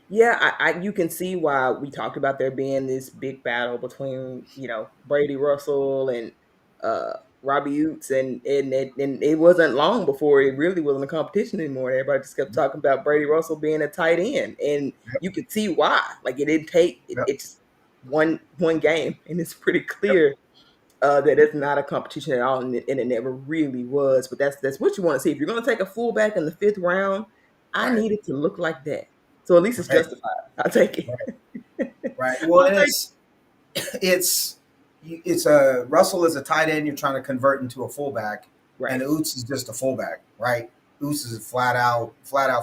Speaker 1: Yeah, you can see why we talked about there being this big battle between Brady Russell and uh, Robbie Utes, and it wasn't long before it really wasn't a competition anymore. Everybody just kept talking about Brady Russell being a tight end, and
Speaker 2: Yep,
Speaker 1: you could see why. Like it didn't take
Speaker 2: yep,
Speaker 1: it's one game, and it's pretty
Speaker 2: yep.
Speaker 1: clear that it's not a competition at all, and it never really was. But that's what you want to see. If you're going to take a fullback in the fifth round, I
Speaker 2: Right,
Speaker 1: need it to look like that. So at least it's
Speaker 2: right,
Speaker 1: justified. I'll take
Speaker 2: right,
Speaker 1: it.
Speaker 2: right. Well,
Speaker 1: I'll
Speaker 2: and
Speaker 1: take
Speaker 2: it's it's a Russell is a tight end you're trying to convert into a fullback, and
Speaker 1: right.
Speaker 2: Oots is just a fullback, right? Oots is a flat out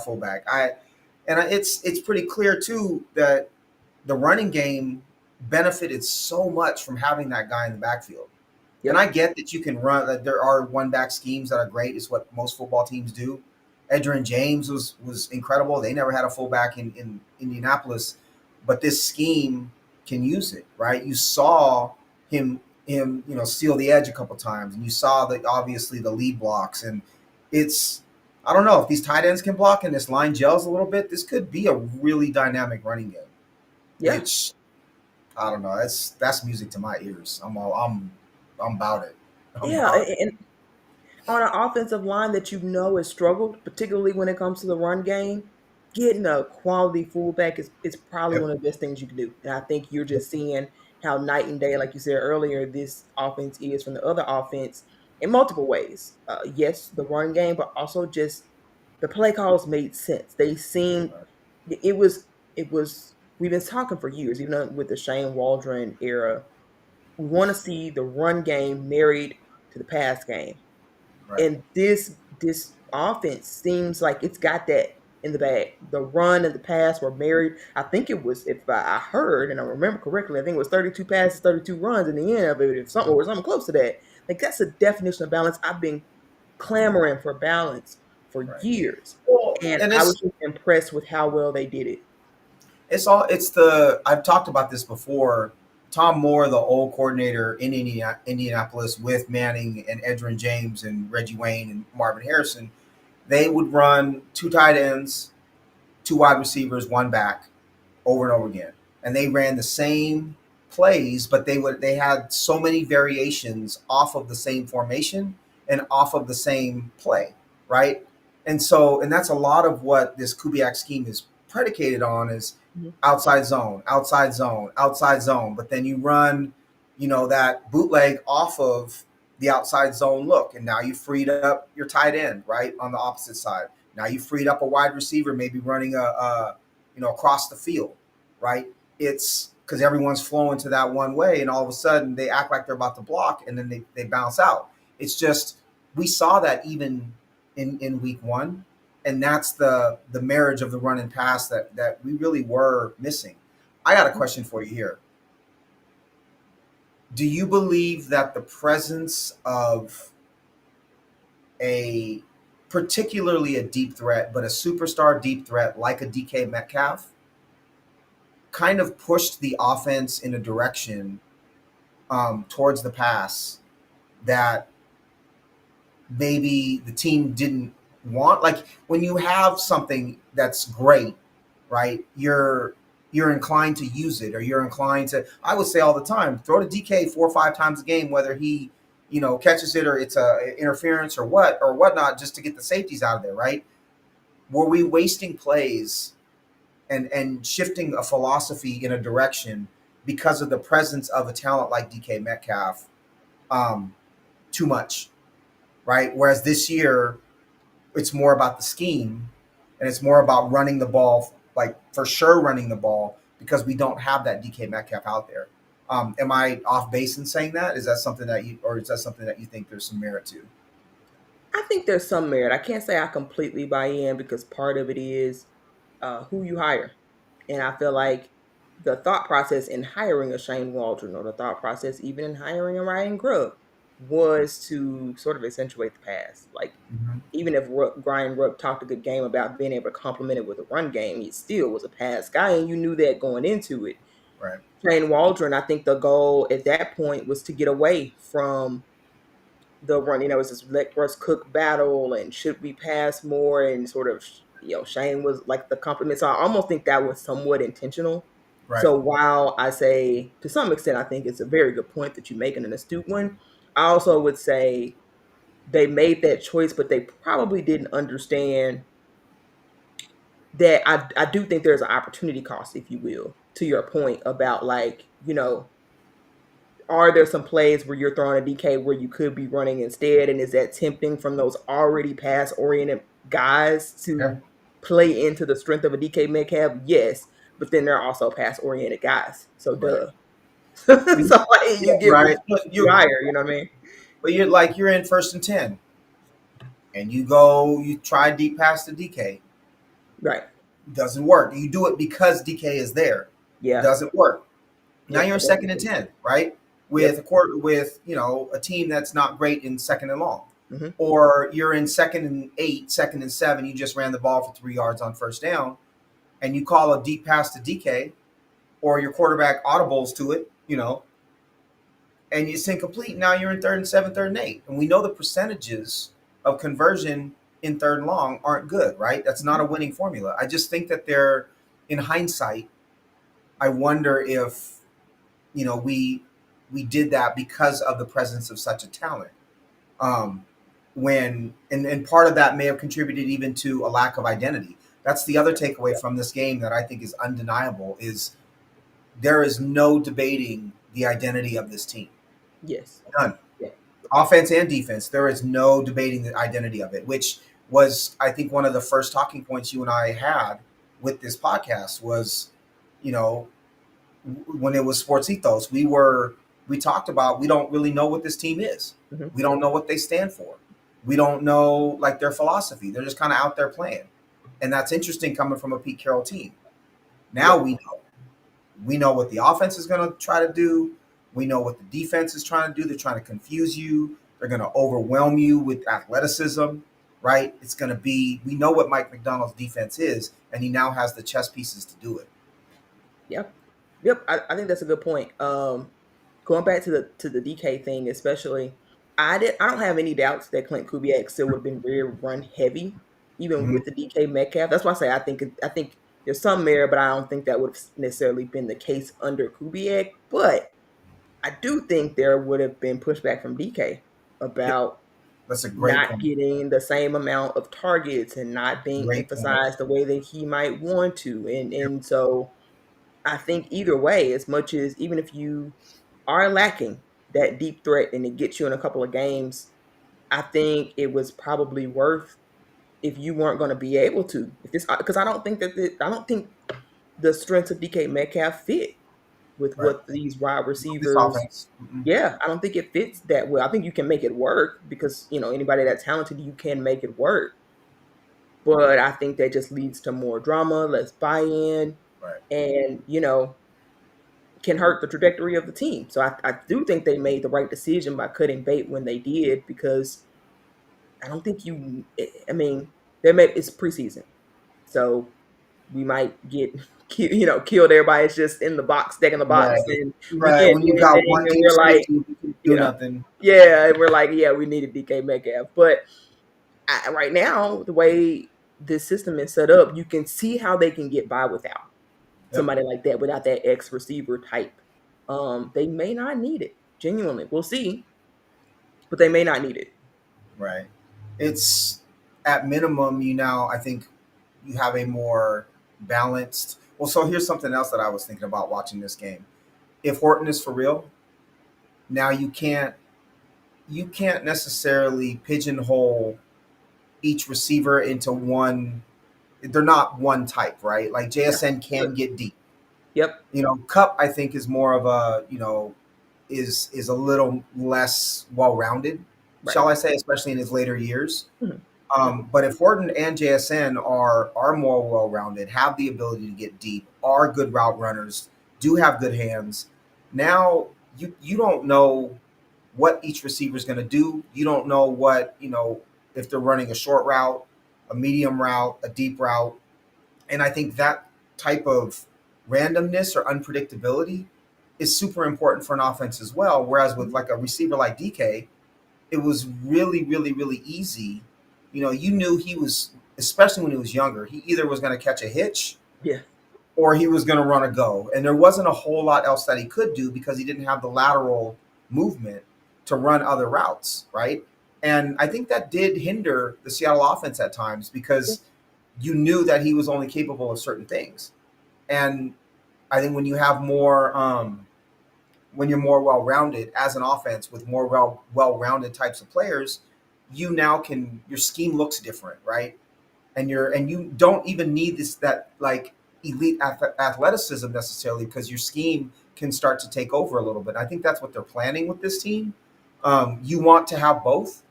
Speaker 2: fullback. It's pretty clear too that the running game benefited so much from having that guy in the backfield. And I
Speaker 1: Yep.
Speaker 2: get that you can run. That there are one back schemes that are great. It's what most football teams do. Edgerrin James was incredible. They never had a fullback in Indianapolis, but this scheme can use it, right? You saw him steal the edge a couple times, and you saw that obviously the lead blocks, and it's I don't know if these tight ends can block and this line gels a little bit. This could be a really dynamic running game,
Speaker 1: Yeah.
Speaker 2: which I don't know. That's music to my ears. I'm about it. I'm
Speaker 1: Yeah.
Speaker 2: about it.
Speaker 1: And on an offensive line that has struggled, particularly when it comes to the run game, getting a quality fullback is probably
Speaker 2: Yep.
Speaker 1: one of the best things you can do. And I think you're just seeing how night and day, like you said earlier, this offense is from the other offense in multiple ways. Yes, the run game, but also just the play calls made sense. They seemed it was we've been talking for years, even with the Shane Waldron era. We want to see the run game married to the pass game,
Speaker 2: Right.
Speaker 1: and this offense seems like it's got that in the bag. The run and the pass were married. I think it was, if I heard and I remember correctly, I think it was 32 passes, 32 runs in the end of it, if something or something close to that. Like that's a definition of balance. I've been clamoring for balance for
Speaker 2: Right.
Speaker 1: years,
Speaker 2: Well,
Speaker 1: and
Speaker 2: and
Speaker 1: I was just impressed with how well they did it.
Speaker 2: it's the I've talked about this before. Tom Moore, the old coordinator in Indianapolis with Manning and Edgerrin James and Reggie Wayne and Marvin Harrison, they would run two tight ends, two wide receivers, one back, over and over again. And they ran the same plays, but they had so many variations off of the same formation and off of the same play, right? And that's a lot of what this Kubiak scheme is predicated on is
Speaker 1: Mhm.
Speaker 2: outside zone, outside zone, outside zone. But then you run, that bootleg off of the outside zone look, and now you freed up your tight end right on the opposite side. Now you freed up a wide receiver, maybe running across the field, right? It's because everyone's flowing to that one way, and all of a sudden they act like they're about to block, and then they bounce out. It's just we saw that even in week one, and that's the marriage of the run and pass that we really were missing. I got a question for you here. Do you believe that the presence of a particularly a deep threat, but a superstar deep threat like a DK Metcalf kind of pushed the offense in a direction towards the pass that maybe the team didn't want. Like when you have something that's great, right? You're inclined to use it, or you're inclined to. I would say all the time, throw to DK 4 or 5 times a game, whether he catches it or it's a interference or whatnot, just to get the safeties out of there, right? Were we wasting plays and shifting a philosophy in a direction because of the presence of a talent like DK Metcalf um, too much, right? Whereas this year, it's more about the scheme and it's more about running the ball, like for sure running the ball because we don't have that DK Metcalf out there. Am I off base in saying that? Is that something that you think there's some merit to?
Speaker 1: I think there's some merit. I can't say I completely buy in because part of it is who you hire. And I feel like the thought process in hiring a Shane Waldron or the thought process even in hiring a Ryan Grubb was to sort of accentuate the pass. Like,
Speaker 2: Mm-hmm.
Speaker 1: even if Brian Rupp talked a good game about being able to complement it with a run game, he still was a pass guy, and you knew that going into it.
Speaker 2: Right.
Speaker 1: Shane Waldron, I think the goal at that point was to get away from the run. It was this let Russ Cook battle, and should we pass more, and sort of, Shane was like the compliment. So I almost think that was somewhat intentional.
Speaker 2: Right.
Speaker 1: So while I say to some extent, I think it's a very good point that you make and an astute one, I also would say they made that choice, but they probably didn't understand that I do think there's an opportunity cost, if you will, to your point about, like, are there some plays where you're throwing a DK where you could be running instead? And is that tempting from those already pass oriented guys
Speaker 2: Yeah.
Speaker 1: to play into the strength of a DK Metcalf? Yes. But then there are also pass oriented guys. So
Speaker 2: Right.
Speaker 1: duh. So like,
Speaker 2: Yeah.
Speaker 1: you get what
Speaker 2: Right. But
Speaker 1: you hire, you know what I mean?
Speaker 2: you're in 1st and 10, and you try deep pass to DK.
Speaker 1: Right.
Speaker 2: Doesn't work. You do it because DK is there.
Speaker 1: Yeah.
Speaker 2: Doesn't work. Now
Speaker 1: Yep.
Speaker 2: you're
Speaker 1: I
Speaker 2: in second and
Speaker 1: definitely.
Speaker 2: 10, right? With
Speaker 1: Yep.
Speaker 2: a quarter, with a team that's not great in second and long,
Speaker 1: Hmm.
Speaker 2: or you're in 2nd and 8, 2nd and 7. You just ran the ball for 3 yards on first down, and you call a deep pass to DK, or your quarterback audibles to it, and it's incomplete. Now you're in 3rd and 7, 3rd and 8, and we know the percentages of conversion in third and long aren't good, right? That's not a winning formula. I just think that they're, in hindsight, I wonder if we did that because of the presence of such a talent. Um, when and part of that may have contributed even to a lack of identity. That's the other takeaway from this game that I think is undeniable: is there is no debating the identity of this team.
Speaker 1: Yes.
Speaker 2: None.
Speaker 1: Yeah.
Speaker 2: Offense and defense, there is no debating the identity of it, which was, I think, one of the first talking points you and I had with this podcast was, you know, when it was Sports Ethos, we talked about, we don't really know what this team is.
Speaker 1: Hmm.
Speaker 2: We don't know what they stand for. We don't know, like, their philosophy. They're just kind of out there playing, and that's interesting coming from a Pete Carroll team. Now
Speaker 1: Yep.
Speaker 2: we know what the offense is going to try to do. We know what the defense is trying to do. They're trying to confuse you. They're going to overwhelm you with athleticism, right? It's going to be, we know what Mike McDonald's defense is, and he now has the chess pieces to do it.
Speaker 1: Yep. Yep. I think that's a good point. Going back to the DK thing, especially, I don't have any doubts that Clint Kubiak still would have been very run heavy, even
Speaker 2: Mhm.
Speaker 1: with the DK Metcalf. That's why I say I think there's some merit, but I don't think that would have necessarily been the case under Kubiak. But I do think there would have been pushback from DK
Speaker 2: Yep,
Speaker 1: about
Speaker 2: that's a great
Speaker 1: not
Speaker 2: point.
Speaker 1: getting the same amount of targets and not being
Speaker 2: Great point.
Speaker 1: emphasized the way that he might want to. And so I think either way, as much as even if you are lacking that deep threat and it gets you in a couple of games, I think it was probably worth, if you weren't going to be able to. If this, because I don't think the strengths of DK Metcalf fit with
Speaker 2: Right.
Speaker 1: what these wide
Speaker 2: This
Speaker 1: receivers.
Speaker 2: offense. Mm-mm.
Speaker 1: Yeah, I don't think it fits that well. I think you can make it work because anybody that's talented, you can make it work. But I think that just leads to more drama, less buy-in,
Speaker 2: Right.
Speaker 1: and can hurt the trajectory of the team. So I do think they made the right decision by cutting bait when they did, because I don't think I mean, it's preseason, so we might get killed. Everybody's just in the box, stacking the box,
Speaker 2: Right.
Speaker 1: and we
Speaker 2: Right.
Speaker 1: can't
Speaker 2: When
Speaker 1: do
Speaker 2: you got
Speaker 1: anything.
Speaker 2: one
Speaker 1: And
Speaker 2: deep
Speaker 1: we're like,
Speaker 2: safety, we can
Speaker 1: you
Speaker 2: do
Speaker 1: know,
Speaker 2: nothing.
Speaker 1: yeah, and we're like, yeah, we needed DK Metcalf, but right now, the way this system is set up, you can see how they can get by without
Speaker 2: Yep.
Speaker 1: somebody like that, without that X receiver type. They may not need it. Genuinely, we'll see, but they may not need it.
Speaker 2: Right. It's, at minimum, I think you have a more balanced. Well, so here's something else that I was thinking about watching this game. If Horton is for real, now you can't necessarily pigeonhole each receiver into one. They're not one type, right? Like,
Speaker 1: Yeah.
Speaker 2: JSN can
Speaker 1: Good.
Speaker 2: get deep.
Speaker 1: Yep.
Speaker 2: Cup, I think, is more of a, is a little less well rounded.
Speaker 1: Right.
Speaker 2: shall I say, especially in his later years.
Speaker 1: Mhm.
Speaker 2: But if Horton and JSN are more well rounded, have the ability to get deep, are good route runners, do have good hands, now you don't know what each receiver is going to do. You don't know what if they're running a short route, a medium route, a deep route, and I think that type of randomness or unpredictability is super important for an offense as well. Whereas with like a receiver like DK, it was really, really, really easy. You knew he was, especially when he was younger, he either was going to catch a hitch
Speaker 1: Yeah.
Speaker 2: or he was going to run a go. And there wasn't a whole lot else that he could do because he didn't have the lateral movement to run other routes, right? And I think that did hinder the Seattle offense at times
Speaker 1: Yeah.
Speaker 2: because you knew that he was only capable of certain things. And I think when you're more well-rounded as an offense with more well-rounded types of players, you now can your scheme looks different, right? And you don't even need this that like elite athleticism necessarily because your scheme can start to take over a little bit. I think that's what they're planning with this team. You want to have both,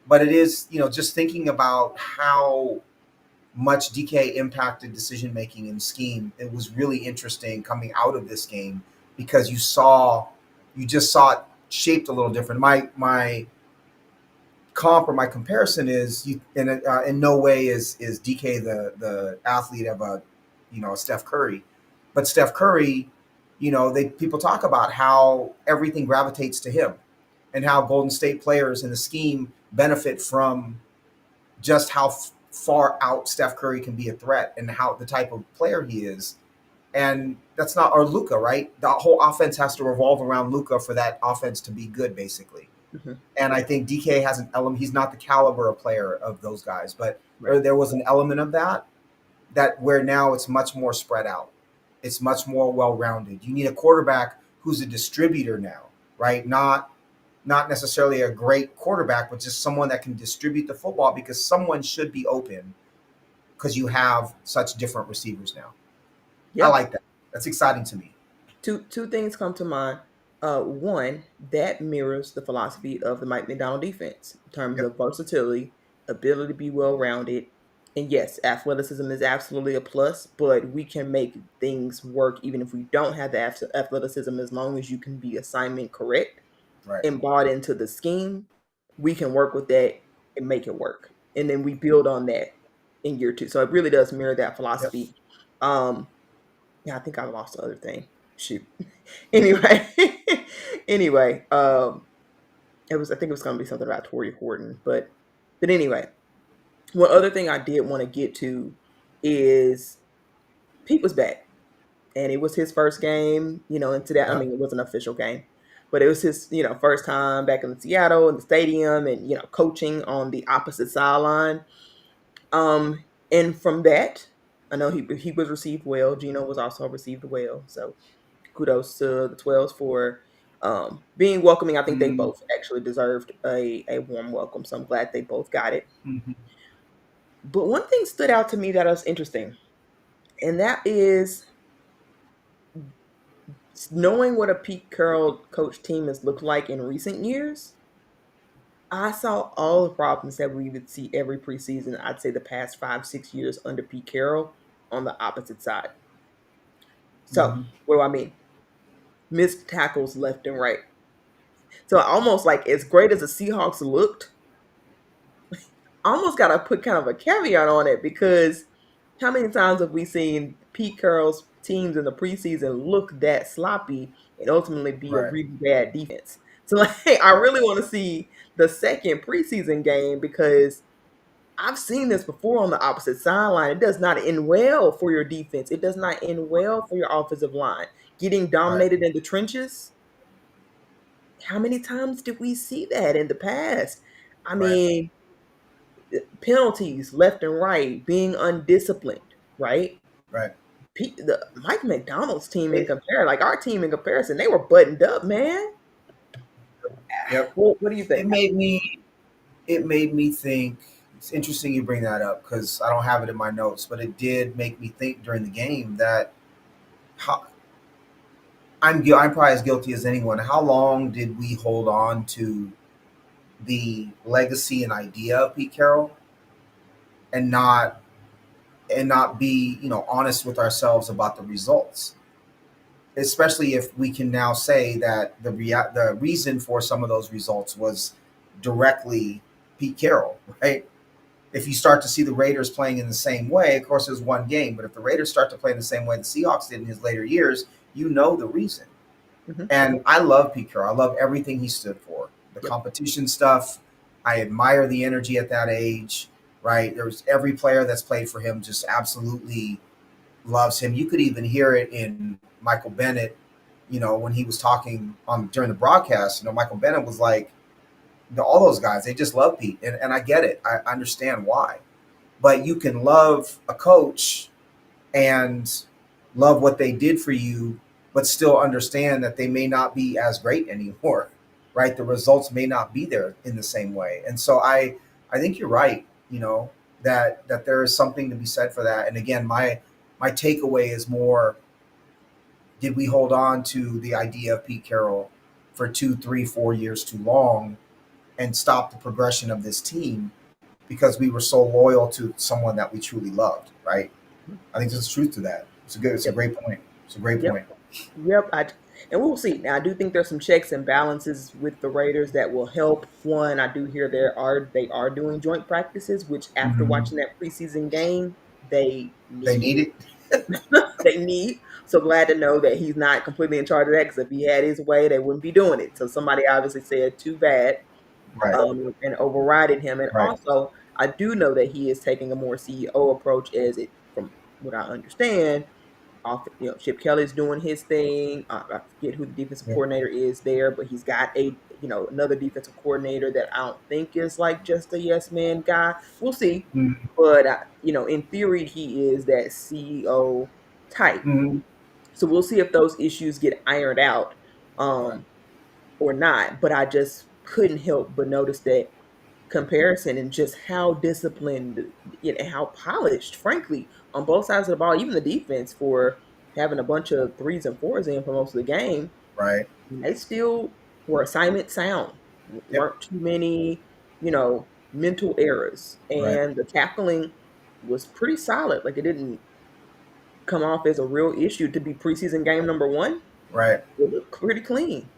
Speaker 2: but it is just thinking about how much DK impacted decision making and scheme. It was really interesting coming out of this game because you just saw it shaped a little different. My comp or my comparison is in no way is DK the athlete of a Steph Curry, but Steph Curry, they people talk about how everything gravitates to him and how Golden State players in the scheme benefit from just how far out Steph Curry can be a threat and how the type of player he is. And that's not or Luka, right? The whole offense has to revolve around Luka for that offense to be good, basically.
Speaker 1: Mhm.
Speaker 2: And I think DK has an element. He's not the caliber of player of those guys, but
Speaker 1: Right.
Speaker 2: there was an element of that where now it's much more spread out. It's much more well rounded. You need a quarterback who's a distributor now, right? Not necessarily a great quarterback, but just someone that can distribute the football because someone should be open because you have such different receivers now. I
Speaker 1: Yeah.
Speaker 2: like that. That's exciting to me.
Speaker 1: Two things come to mind. One, that mirrors the philosophy of the Mike McDonald defense in terms
Speaker 2: Yep.
Speaker 1: of versatility, ability to be well rounded, and yes, athleticism is absolutely a plus. But we can make things work even if we don't have the athleticism, as long as you can be assignment correct
Speaker 2: Right.
Speaker 1: and bought into the scheme. We can work with that and make it work, and then we build on that in year two. So it really does mirror that
Speaker 2: Yep.
Speaker 1: philosophy. Um, yeah, I think I lost the other thing. Shoot. Anyway, anyway, I think it was gonna be something about Tory Horton, but anyway, one other thing I did want to get to is Pete was back, and it was his first game. Into that, I
Speaker 2: Yep.
Speaker 1: mean, it was an official game, but it was his first time back in Seattle in the stadium, and coaching on the opposite sideline. And from that, I know he was received well. Gino was also received well, so kudos to the 12s for being welcoming. I think they
Speaker 2: Mm-hmm.
Speaker 1: both actually deserved a warm welcome, so I'm glad they both got it. But one thing stood out to me that was interesting, and that is knowing what a Pete Carroll coach team has looked like in recent years. I saw all the problems that we would see every preseason. I'd say the past 5, 6 years under Pete Carroll on the opposite side. So,
Speaker 2: Mm-hmm.
Speaker 1: what do I mean? Missed tackles left and right. So, almost like as great as the Seahawks looked, I almost got to put kind of a caveat on it because how many times have we seen Pete Carroll's teams in the preseason look that sloppy and ultimately be a
Speaker 2: Right.
Speaker 1: really bad defense? So, like, I
Speaker 2: Right.
Speaker 1: really want to see the second preseason game because I've seen this before on the opposite sideline. It does not end well for your defense. It does not end well for your offensive line. Getting
Speaker 2: Right.
Speaker 1: dominated in the trenches. How many times did we see that in the past? I
Speaker 2: Right.
Speaker 1: mean, penalties left and right, being undisciplined, right?
Speaker 2: Right.
Speaker 1: Mike McDonald's team in
Speaker 2: It,
Speaker 1: compare, like our team in comparison, they were buttoned up, man.
Speaker 2: yep.
Speaker 1: What do you
Speaker 2: It
Speaker 1: think?
Speaker 2: made me. It made me think. It's interesting you bring that up because I don't have it in my notes, but it did make me think during the game that how, I'm probably as guilty as anyone. How long did we hold on to the legacy and idea of Pete Carroll, and not be, honest with ourselves about the results, especially if we can now say that the reason for some of those results was directly Pete Carroll, right? If you start to see the Raiders playing in the same way, of course, there's one game, but if the Raiders start to play in the same way the Seahawks did in his later years, you know the reason.
Speaker 1: Hmm.
Speaker 2: And I love Pete Carroll. I love everything he stood for. The
Speaker 1: Yep.
Speaker 2: competition stuff. I admire the energy at that age, right? There's every player that's played for him just absolutely loves him. You could even hear it in Michael Bennett, when he was talking on during the broadcast. Michael Bennett was like, all those guys, they just love Pete. And I get it. I understand why. But you can love a coach and love what they did for you, but still understand that they may not be as great anymore, right? The results may not be there in the same way. And so I think you're right, that there is something to be said for that. And again, my takeaway is more, did we hold on to the idea of Pete Carroll for 2, 3, 4 years too long and stop the progression of this team because we were so loyal to someone that we truly loved, right? I think there's truth to that. It's a
Speaker 1: Yep.
Speaker 2: great point. It's a great
Speaker 1: Yep.
Speaker 2: point.
Speaker 1: Yep. And we'll see. Now, I do think there's some checks and balances with the Raiders that will help. One, I do hear they are doing joint practices, which after
Speaker 2: Mm-hmm.
Speaker 1: watching that preseason game, they
Speaker 2: They need
Speaker 1: need.
Speaker 2: it.
Speaker 1: They need. So glad to know that he's not completely in charge of that, because if he had his way, they wouldn't be doing it. So somebody obviously said too bad,
Speaker 2: Right.
Speaker 1: and overrided him. And
Speaker 2: Right.
Speaker 1: also, I do know that he is taking a more CEO approach, as it from what I understand. Chip Kelly's doing his thing. I forget who the defensive
Speaker 2: Yeah.
Speaker 1: coordinator is there, but he's got another defensive coordinator that I don't think is like just a yes man guy. We'll see, but in theory, he is that CEO type.
Speaker 2: Mm-hmm.
Speaker 1: So we'll see if those issues get ironed out,
Speaker 2: Right.
Speaker 1: um, or not. But I just couldn't help but notice that comparison and just how disciplined, and how polished, frankly, on both sides of the ball, even the defense, for having a bunch of threes and fours in for most of the game.
Speaker 2: Right.
Speaker 1: They still were assignment sound.
Speaker 2: Yep.
Speaker 1: Weren't too many, mental errors,
Speaker 2: Right.
Speaker 1: and the tackling was pretty solid. Like, it didn't come off as a real issue to be preseason game number one.
Speaker 2: Right.
Speaker 1: It looked pretty clean.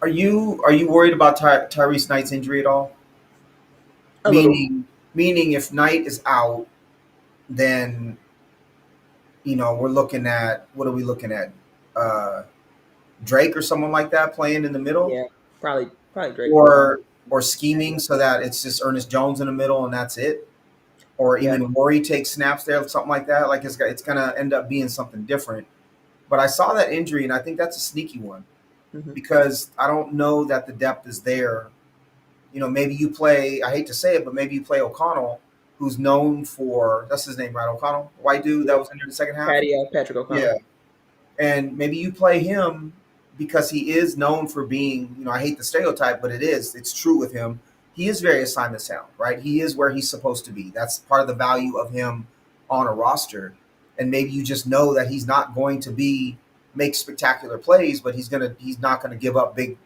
Speaker 2: Are you worried about Tyrese Knight's injury at all?
Speaker 1: A little.
Speaker 2: Meaning, if Knight is out, then we're looking at, what are we looking at? Uh, Drake or someone like that playing in the middle,
Speaker 1: Yeah, probably Drake more.
Speaker 2: or scheming so that it's just Ernest Jones in the middle and that's it, or
Speaker 1: Yeah.
Speaker 2: even Worry takes snaps there, something like that. Like it's gonna end up being something different. But I saw that injury and I think that's a sneaky one
Speaker 1: Hmm.
Speaker 2: because I don't know that the depth is there. Maybe you play. I hate to say it, but maybe you play O'Connell, who's known for, that's his name, right? O'Connell, white dude that
Speaker 1: Yeah.
Speaker 2: was in there in the second half.
Speaker 1: Patrick O'Connell.
Speaker 2: Yeah, and maybe you play him because he is known for being, I hate the stereotype, but it's true with him. He is very assignment sound, right? He is where he's supposed to be. That's part of the value of him on a roster. And maybe you just know that he's not going to be make spectacular plays, but he's not gonna give up big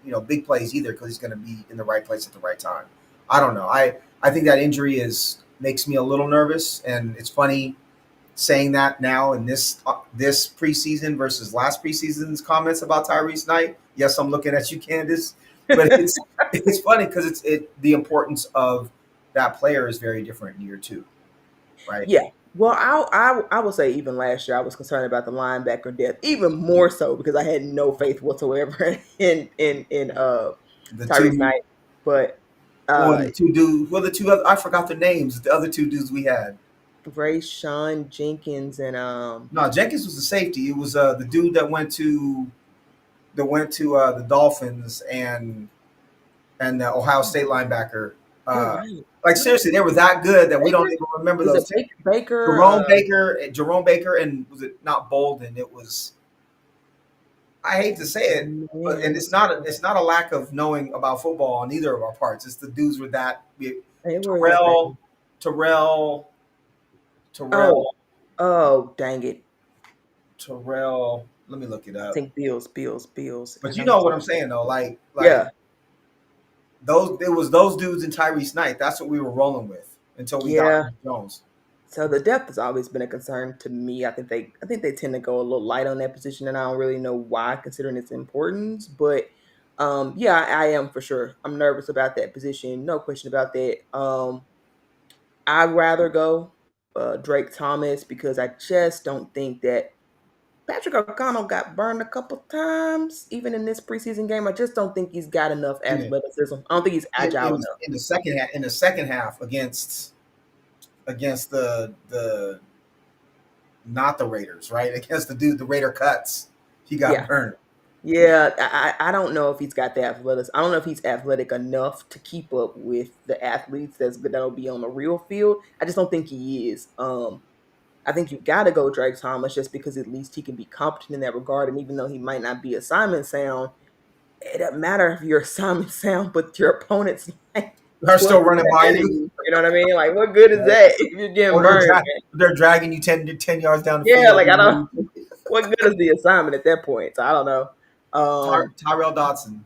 Speaker 2: plays either, because he's gonna be in the right place at the right time. I don't know. I think that injury is makes me a little nervous, and it's funny saying that now in this preseason versus last preseason's comments about Tyrese Knight. Yes, I'm looking at you, Candace, but it's funny because the importance of that player is very different in year two, right?
Speaker 1: Yeah. Well, I will say, even last year I was concerned about the linebacker depth, even more so because I had no faith whatsoever in
Speaker 2: The
Speaker 1: Tyrese
Speaker 2: two,
Speaker 1: Knight. But
Speaker 2: well,
Speaker 1: uh
Speaker 2: the two dudes, well, the two other, I forgot their names. The other two dudes we had.
Speaker 1: Ray Sean Jenkins and
Speaker 2: No, Jenkins was the safety. It was the dude that went to the Dolphins, and the Ohio State linebacker.
Speaker 1: you're
Speaker 2: Uh,
Speaker 1: right.
Speaker 2: like
Speaker 1: What
Speaker 2: seriously, they were that good that we don't
Speaker 1: Baker?
Speaker 2: even remember
Speaker 1: Was
Speaker 2: those
Speaker 1: it
Speaker 2: two.
Speaker 1: Baker?
Speaker 2: Jerome Baker, and was it not Bolden? It was. I hate to say it, but and
Speaker 1: Man,
Speaker 2: it's not a lack of knowing about football on either of our parts. It's the dudes with that.
Speaker 1: they were that bad.
Speaker 2: Terrell, Terrell,
Speaker 1: Oh,
Speaker 2: Terrell,
Speaker 1: oh, dang it.
Speaker 2: Terrell. Let me look it
Speaker 1: I
Speaker 2: up.
Speaker 1: think Bills,
Speaker 2: But
Speaker 1: and
Speaker 2: you
Speaker 1: I'm
Speaker 2: know what I'm saying though. Like
Speaker 1: yeah.
Speaker 2: those dudes in Tyrese Knight. That's what we were rolling with until we got
Speaker 1: Yeah.
Speaker 2: Ernest Jones.
Speaker 1: So the depth has always been a concern to me. I think they tend to go a little light on that position, and I don't really know why, considering its importance. But yeah, I am for sure. I'm nervous about that position, no question about that. I'd rather go Drake Thomas because I just don't think that Patrick O'Connell got burned a couple times, even in this preseason game. I just don't think he's got enough
Speaker 2: In the
Speaker 1: athleticism. I don't think he's agile enough.
Speaker 2: in the second half against the not the Raiders, right? Against the Raider cuts, he got
Speaker 1: Yeah.
Speaker 2: burned.
Speaker 1: Yeah, I don't know if he's got the athleticism. I don't know if he's athletic enough to keep up with the athletes that'll be on the real field. I just don't think he is. I think you got to go Drake Thomas just because at least he can be competent in that regard. And even though he might not be assignment sound, it doesn't matter if you're assignment sound, but your opponent's like
Speaker 2: They're
Speaker 1: 12
Speaker 2: still running by
Speaker 1: ahead of
Speaker 2: you.
Speaker 1: you. You know what I mean? Like, what good is that if you're getting
Speaker 2: Or
Speaker 1: burned, man?
Speaker 2: they're dragging you 10 yards down the
Speaker 1: Yeah,
Speaker 2: field.
Speaker 1: like I don't. What good is the assignment at that point? So I don't know.
Speaker 2: Tyrell Dodson.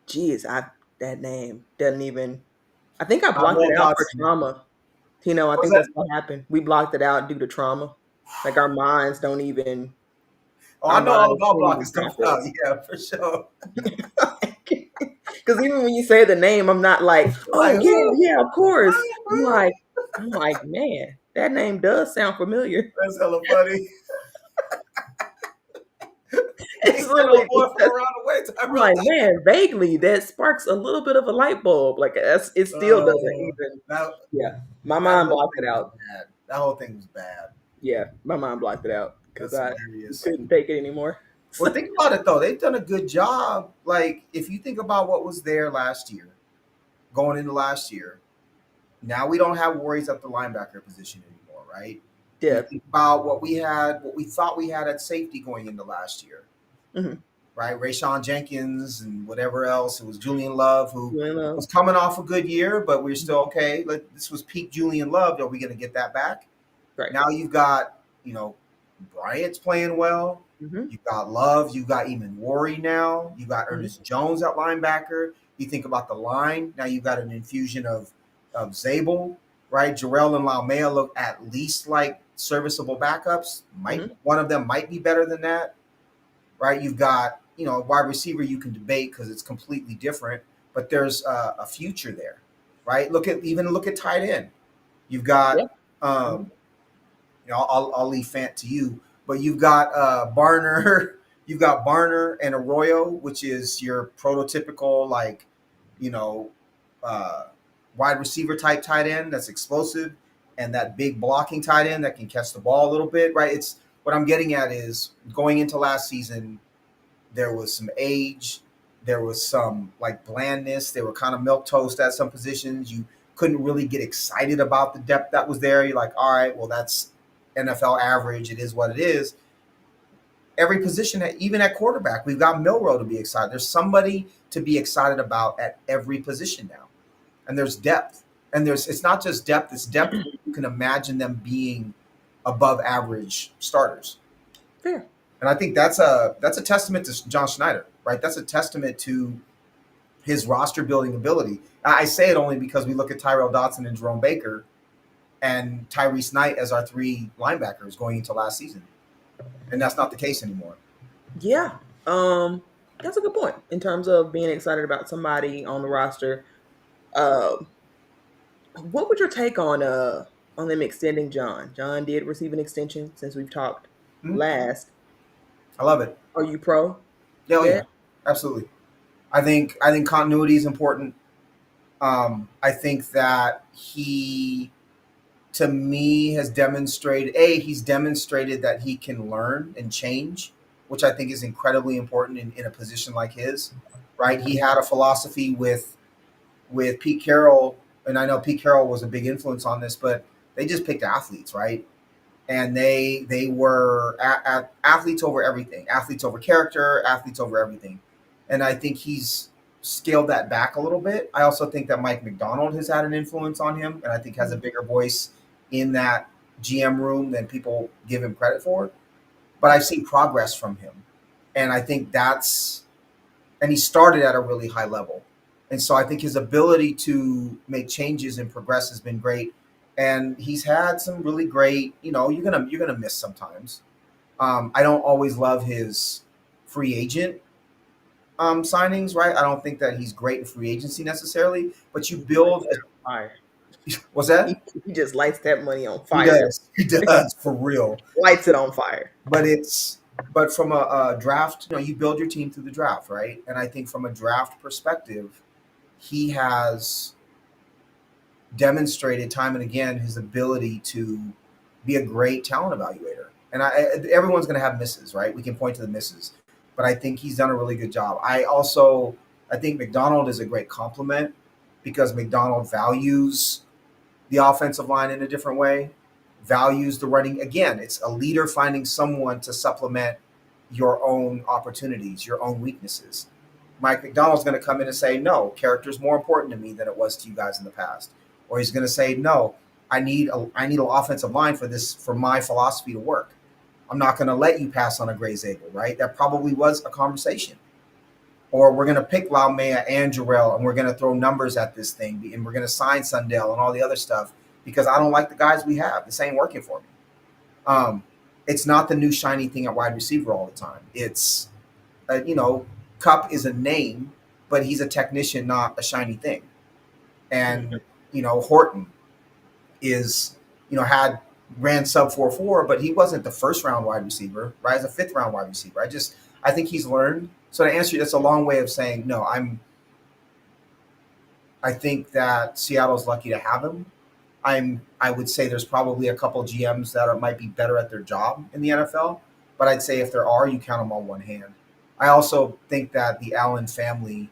Speaker 1: Geez, that name doesn't even. I think I blocked
Speaker 2: Tyrell
Speaker 1: it out for
Speaker 2: Dodson.
Speaker 1: trauma. Tino, I
Speaker 2: What was
Speaker 1: think
Speaker 2: that?
Speaker 1: that's what happened. We blocked it out due to trauma. Like our minds don't even.
Speaker 2: Oh,
Speaker 1: Our
Speaker 2: I know all
Speaker 1: minds
Speaker 2: about
Speaker 1: can't
Speaker 2: blocking
Speaker 1: even
Speaker 2: stuff out.
Speaker 1: process.
Speaker 2: Yeah, for sure.
Speaker 1: Because even when you say the name, I'm not like,
Speaker 2: Like,
Speaker 1: oh yeah,
Speaker 2: who?
Speaker 1: yeah, of course. I'm like, man, that name does sound familiar.
Speaker 2: That's hella funny.
Speaker 1: It's
Speaker 2: Ain't that old
Speaker 1: literally
Speaker 2: boy from around the way,
Speaker 1: I'm
Speaker 2: Tyrell
Speaker 1: like,
Speaker 2: Dodson.
Speaker 1: man, vaguely that sparks a little bit of a light bulb. Like it still doesn't even.
Speaker 2: That
Speaker 1: Yeah, my
Speaker 2: that
Speaker 1: mind
Speaker 2: whole
Speaker 1: blocked it
Speaker 2: thing was
Speaker 1: out.
Speaker 2: bad. That whole thing was bad.
Speaker 1: Yeah, my mind blocked it out because
Speaker 2: That's
Speaker 1: I
Speaker 2: hilarious.
Speaker 1: couldn't take it anymore.
Speaker 2: Well, think about it though. They've done a good job. Like, if you think about what was there last year, going into last year, now we don't have worries at the linebacker position anymore, right? You
Speaker 1: Yeah.
Speaker 2: think about what we had, what we thought we had at safety going into last year,
Speaker 1: Mm-hmm.
Speaker 2: right? Rayshawn Jenkins and whatever else. It was Julian Love who
Speaker 1: Well,
Speaker 2: was coming off a good year, but we're still okay. This was peak Julian Love. Are we going to get that back?
Speaker 1: right.
Speaker 2: Now you've got, Bryant's playing well.
Speaker 1: Mm-hmm.
Speaker 2: You've got Love. You've got Eamon Worry now. You've got
Speaker 1: Mm-hmm.
Speaker 2: Ernest Jones at linebacker. You think about the line. Now you've got an infusion of Zabel, right? Jarrell and Laumea look at least like serviceable backups.
Speaker 1: Mm-hmm.
Speaker 2: One of them might be better than that, right? You've got, a wide receiver you can debate because it's completely different, but there's a future there, right? Look at tight end. You've
Speaker 1: Yeah.
Speaker 2: got
Speaker 1: Mm-hmm.
Speaker 2: I'll leave Fant to you, but you've got Barner, you've got Barner and Arroyo, which is your prototypical you know, uh, wide receiver type tight end that's explosive, and that big blocking tight end that can catch the ball a little bit, right? It's what I'm getting at is going into last season, there was some age, there was some like blandness, they were kind of milk toast at some positions. You couldn't really get excited about the depth that was there. You're like, all right, well, that's NFL average. It is what it is. Every position, even at quarterback, we've got Milrow to be excited. There's somebody to be excited about at every position now, and there's depth. And it's not just depth; it's depth where you can imagine them being above average starters.
Speaker 1: Fair.
Speaker 2: And I think that's a testament to John Schneider, right? That's a testament to his roster building ability. I say it only because we look at Tyrell Dodson and Jerome Baker and Tyrese Knight as our three linebackers going into last season. And that's not the case anymore.
Speaker 1: Yeah. That's a good point in terms of being excited about somebody on the roster. Uh, what would your take on them extending John? John did receive an extension since we've talked
Speaker 2: Mhm.
Speaker 1: last.
Speaker 2: I love it.
Speaker 1: Are you pro
Speaker 2: Yeah, oh yeah,
Speaker 1: that?
Speaker 2: absolutely. I think continuity is important. I think that he, to me, has demonstrated he's demonstrated that he can learn and change, which I think is incredibly important in a position like his. Right, he had a philosophy with Pete Carroll, and I know Pete Carroll was a big influence on this, but they just picked athletes, right? And they were athletes over everything, athletes over character, athletes over everything. And I think he's scaled that back a little bit. I also think that Mike McDonald has had an influence on him, and I think has a bigger voice in that GM room than people give him credit for. But I've seen progress from him, and I think and he started at a really high level. And so I think his ability to make changes and progress has been great. And he's had some really great, you're gonna miss sometimes. I don't always love his free agent signings, right? I don't think that he's great in free agency necessarily, but you
Speaker 1: He lights
Speaker 2: build.
Speaker 1: that on fire.
Speaker 2: What's that?
Speaker 1: He just lights that money on
Speaker 2: He
Speaker 1: fire.
Speaker 2: does. He does for real.
Speaker 1: Lights it on fire.
Speaker 2: But from a draft, you build your team through the draft, right? And I think from a draft perspective, he has demonstrated time and again his ability to be a great talent evaluator. And everyone's going to have misses, right? We can point to the misses, but I think he's done a really good job. I think McDonald is a great compliment because McDonald values the offensive line in a different way, values the running. Again, it's a leader finding someone to supplement your own opportunities, your own weaknesses. Mike McDonald's going to come in and say, no, character is more important to me than it was to you guys in the past. Or he's going to say, no, I need an offensive line for my philosophy to work. I'm not going to let you pass on a Gray Zabel, right? That probably was a conversation. Or we're going to pick Laumea and Jarrell, and we're going to throw numbers at this thing, and we're going to sign Sundell and all the other stuff because I don't like the guys we have. This ain't working for me. It's not the new shiny thing at wide receiver all the time. It's, Cup is a name, but he's a technician, not a shiny thing. And, Horton is, had ran sub 4.4, but he wasn't the first round wide receiver, right? As a fifth round wide receiver. I think he's learned. So to answer you, that's a long way of saying no. I think that Seattle's lucky to have him. I would say there's probably a couple GMs that might be better at their job in the NFL, but I'd say if there are, you count them on one hand. I also think that the Allen family,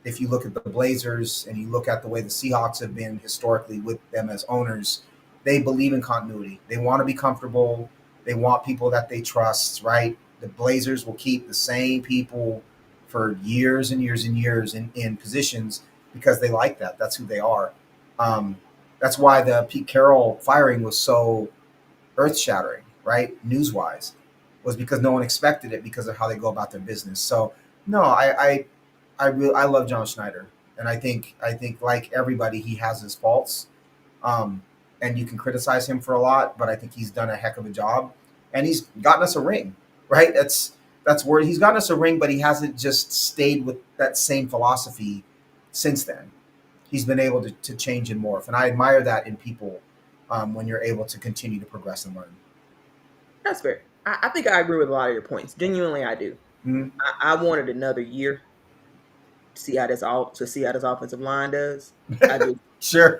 Speaker 2: if you look at the Blazers and you look at the way the Seahawks have been historically with them as owners, they believe in continuity. They want to be comfortable. They want people that they trust, right? The Blazers will keep the same people for years and years and years in positions because they like that. That's who they are. That's why the Pete Carroll firing was so earth-shattering, right? News-wise, was because no one expected it because of how they go about their business. So, no, I love John Schneider, and I think like everybody, he has his faults, and you can criticize him for a lot, but I think he's done a heck of a job, and he's gotten us a ring, right? That's where he's gotten us a ring, but he hasn't just stayed with that same philosophy since then. He's been able to change and morph, and I admire that in people when you're able to continue to progress and learn.
Speaker 1: That's fair. I think I agree with a lot of your points. Genuinely, I do.
Speaker 2: Mm-hmm.
Speaker 1: I wanted another year to see how this offensive line does. I just
Speaker 2: Sure,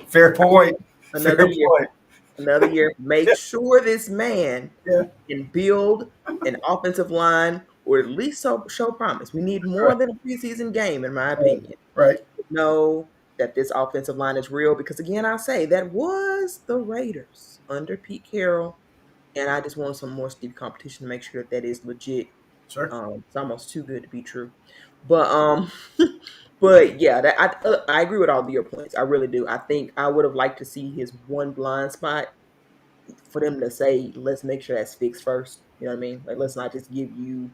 Speaker 2: fair point.
Speaker 1: another
Speaker 2: Fair
Speaker 1: year,
Speaker 2: point.
Speaker 1: another year. Make sure this man
Speaker 2: Yeah,
Speaker 1: can build an offensive line or at least show promise. We need more
Speaker 2: right,
Speaker 1: than a preseason game, in my
Speaker 2: right,
Speaker 1: opinion.
Speaker 2: right.
Speaker 1: Know that this offensive line is real because again, I say that was the Raiders under Pete Carroll, and I just want some more steep competition to make sure that that is legit.
Speaker 2: Sure.
Speaker 1: It's almost too good to be true, but but yeah, that I agree with all of your points. I really do. I think I would have liked to see his one blind spot for them to say, let's make sure that's fixed first. You know what I mean? Like, let's not just give you,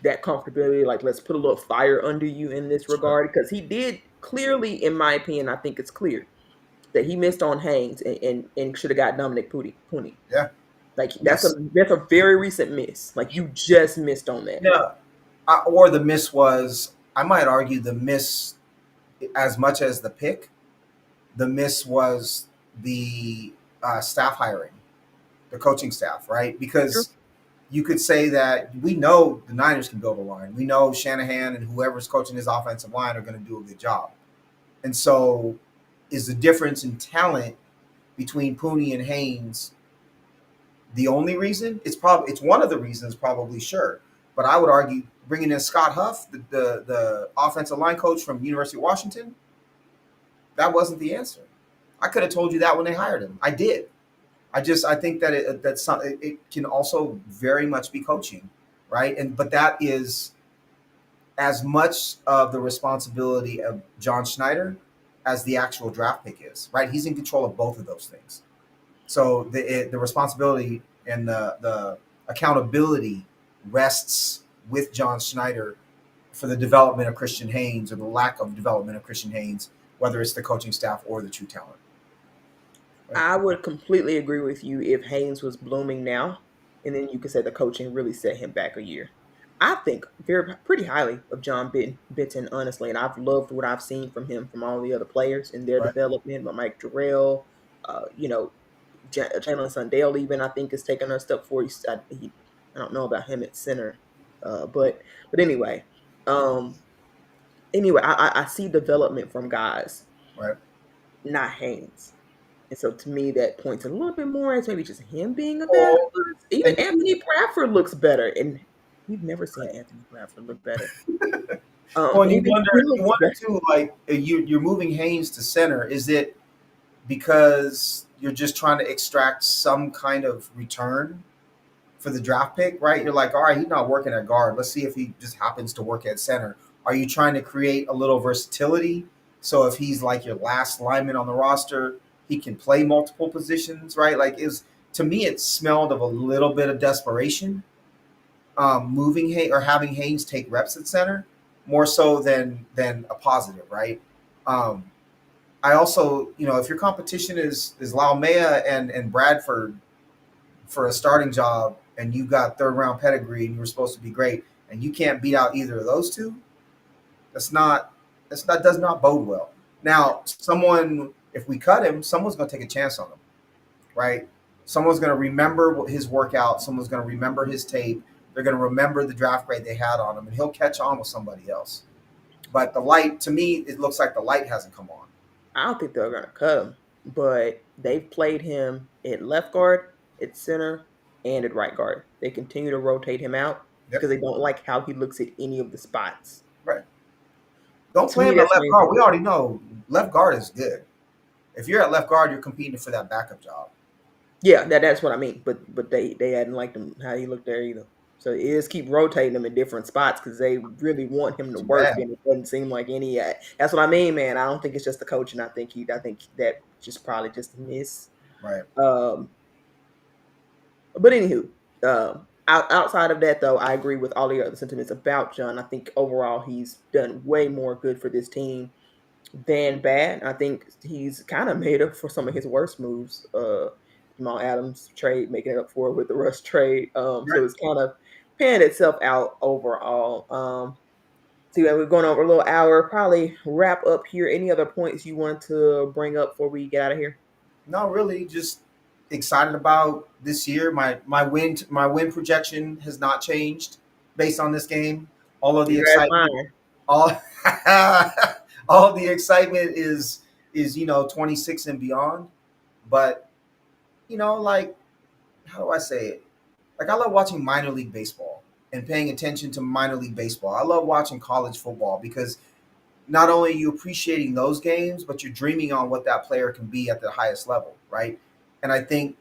Speaker 1: that comfortability. Like, let's put a little fire under you in this
Speaker 2: Sure.
Speaker 1: regard. Because he did clearly, in my opinion, I think it's clear that he missed on Haynes and should have got Dominic Pooney.
Speaker 2: Yeah.
Speaker 1: Like,
Speaker 2: Yes.
Speaker 1: that's a very recent miss. Like, you just missed on that.
Speaker 2: Yeah. Or the miss was, I might argue, the miss as much as the pick. The miss was the staff hiring, the coaching staff, right?
Speaker 1: True.
Speaker 2: Because you could say that we know the Niners can build a line. We know Shanahan and whoever's coaching his offensive line are going to do a good job. And so, is the difference in talent between Pooney and Haynes the only reason? It's one of the reasons, probably, sure. But I would argue bringing in Scott Huff, the offensive line coach from University of Washington, that wasn't the answer. I could have told you that when they hired him. I did. I think that it can also very much be coaching, right? But that is as much of the responsibility of John Schneider as the actual draft pick is, right? He's in control of both of those things. So the responsibility and the accountability rests with John Schneider for the development of Christian Haynes or the lack of development of Christian Haynes, whether it's the coaching staff or the true talent. Right?
Speaker 1: I would completely agree with you if Haynes was blooming now, and then you could say the coaching really set him back a year. I think pretty highly of John Benton, honestly, and I've loved what I've seen from him from all the other players in their
Speaker 2: Right.
Speaker 1: development. But Mike Jarrell, you know, Jalen Sundale even I think is taking a step forward. I don't know about him at center, but anyway, um, I see development from guys,
Speaker 2: Right.
Speaker 1: not Haynes. And so to me, that points a little bit more as maybe just him being a bad
Speaker 2: Well,
Speaker 1: influence. Even
Speaker 2: and
Speaker 1: Anthony Bradford looks better, and we've never seen Anthony Bradford look better.
Speaker 2: well, and
Speaker 1: But even he
Speaker 2: you
Speaker 1: looks
Speaker 2: wonder
Speaker 1: better.
Speaker 2: too, like you're moving Haynes to center. Is it because you're just trying to extract some kind of return for the draft pick, right? You're like, all right, he's not working at guard. Let's see if he just happens to work at center. Are you trying to create a little versatility? So if he's like your last lineman on the roster, he can play multiple positions, right? Like, is to me, it smelled of a little bit of desperation, moving Hay or having Haynes take reps at center, more so than a positive, right? Um, I also, if your competition is Laumea and Bradford for a starting job, and you got third round pedigree, and you were supposed to be great, and you can't beat out either of those two, that does not bode well. Now, someone, if we cut him, someone's going to take a chance on him, right? Someone's going to remember his workout. Someone's going to remember his tape. They're going to remember the draft grade they had on him, and he'll catch on with somebody else. But the light, to me, it looks like the light hasn't come on.
Speaker 1: I don't think they're going to cut him, but they've played him at left guard, at center, and at right guard. They continue to rotate him out because
Speaker 2: Yep.
Speaker 1: they don't like how he looks at any of the spots.
Speaker 2: Right. Don't
Speaker 1: To
Speaker 2: play
Speaker 1: me,
Speaker 2: him at
Speaker 1: that's
Speaker 2: left
Speaker 1: main
Speaker 2: guard.
Speaker 1: thing.
Speaker 2: We already know left guard is good. If you're at left guard, you're competing for that backup job.
Speaker 1: Yeah, that's what I mean. But they hadn't liked him how he looked there either. So it is keep rotating him in different spots because they really want him to
Speaker 2: Too
Speaker 1: work,
Speaker 2: bad.
Speaker 1: and it doesn't seem like any. That's what I mean, man. I don't think it's just the coaching. I think that just probably just a miss.
Speaker 2: Right.
Speaker 1: Um, but anywho, outside of that though, I agree with all the other sentiments about John. I think overall he's done way more good for this team than bad. I think he's kind of made up for some of his worst moves. Jamal Adams trade, making it up for it with the Russ trade. So
Speaker 2: Right.
Speaker 1: it's kind of panned itself out overall. So yeah, we're going over a little hour. Probably wrap up here. Any other points you want to bring up before we get out of here?
Speaker 2: No, really, just excited about this year. My win projection has not changed based on this game. All of the
Speaker 1: Neither has
Speaker 2: excitement,
Speaker 1: mine.
Speaker 2: all all of the excitement is 26 and beyond. But like, how do I say it? Like, I love watching minor league baseball and paying attention to minor league baseball. I love watching college football because not only are you appreciating those games, but you're dreaming on what that player can be at the highest level, right? And I think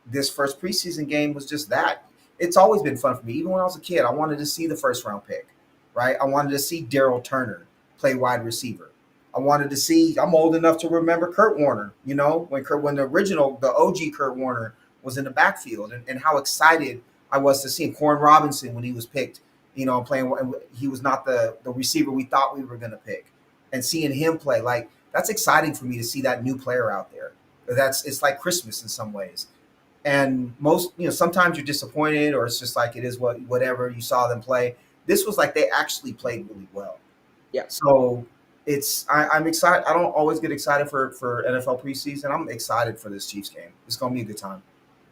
Speaker 2: this first preseason game was just that. It's always been fun for me. Even when I was a kid, I wanted to see the first round pick, right? I wanted to see Daryl Turner play wide receiver. I wanted to see. I'm old enough to remember Kurt Warner. When the OG Kurt Warner was in the backfield, and how excited I was to see him. Corn Robinson when he was picked, playing. And he was not the receiver we thought we were going to pick, and seeing him play, like, that's exciting for me to see that new player out there. It's like Christmas in some ways. And sometimes you're disappointed, or it's just like it is whatever you saw them play. This was like they actually played really well.
Speaker 1: Yeah.
Speaker 2: So I'm excited. I don't always get excited for NFL preseason. I'm excited for this Chiefs game. It's gonna be a good time.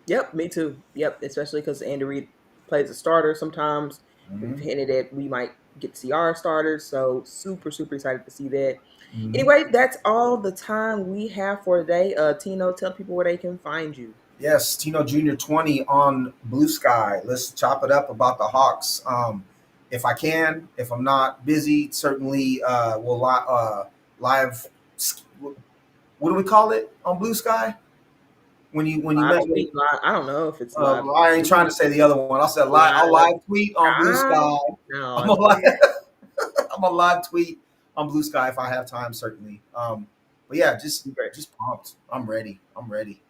Speaker 1: Yep, me too. Yep, especially because Andy Reid plays a starter sometimes. We've
Speaker 2: Mm-hmm.
Speaker 1: hinted at we might get to see our starters, so super, super excited to see that.
Speaker 2: Mm-hmm.
Speaker 1: Anyway, that's all the time we have for today. Tino, tell people where they can find you.
Speaker 2: Yes, Tino Jr. 20 on Blue Sky. Let's chop it up about the Hawks. If I can, if I'm not busy, certainly we'll live. What do we call it on Blue Sky? When you
Speaker 1: Live
Speaker 2: met
Speaker 1: tweet, live, I don't know if it's live.
Speaker 2: I ain't trying to say the other one. I said live.
Speaker 1: Live,
Speaker 2: I'll live tweet on Blue Sky.
Speaker 1: no,
Speaker 2: I'm a live. I'm a live tweet on Blue Sky if I have time, certainly. But yeah,
Speaker 1: great.
Speaker 2: just pumped. I'm ready. I'm ready.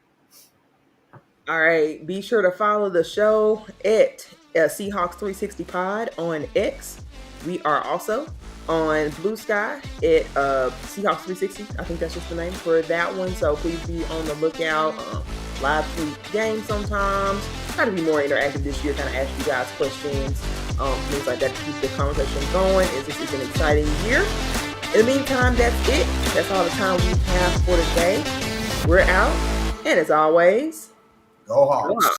Speaker 1: All right, be sure to follow the show at Seahawks 360 Pod on X. We are also on Blue Sky at Seahawks 360. I think that's just the name for that one. So please be on the lookout. Live tweet games sometimes. Try to be more interactive this year, kind of ask you guys questions, things like that to keep the conversation going. This is an exciting year. In the meantime, that's it. That's all the time we have for today. We're out. And as always,
Speaker 2: Go
Speaker 1: go
Speaker 2: Hawks.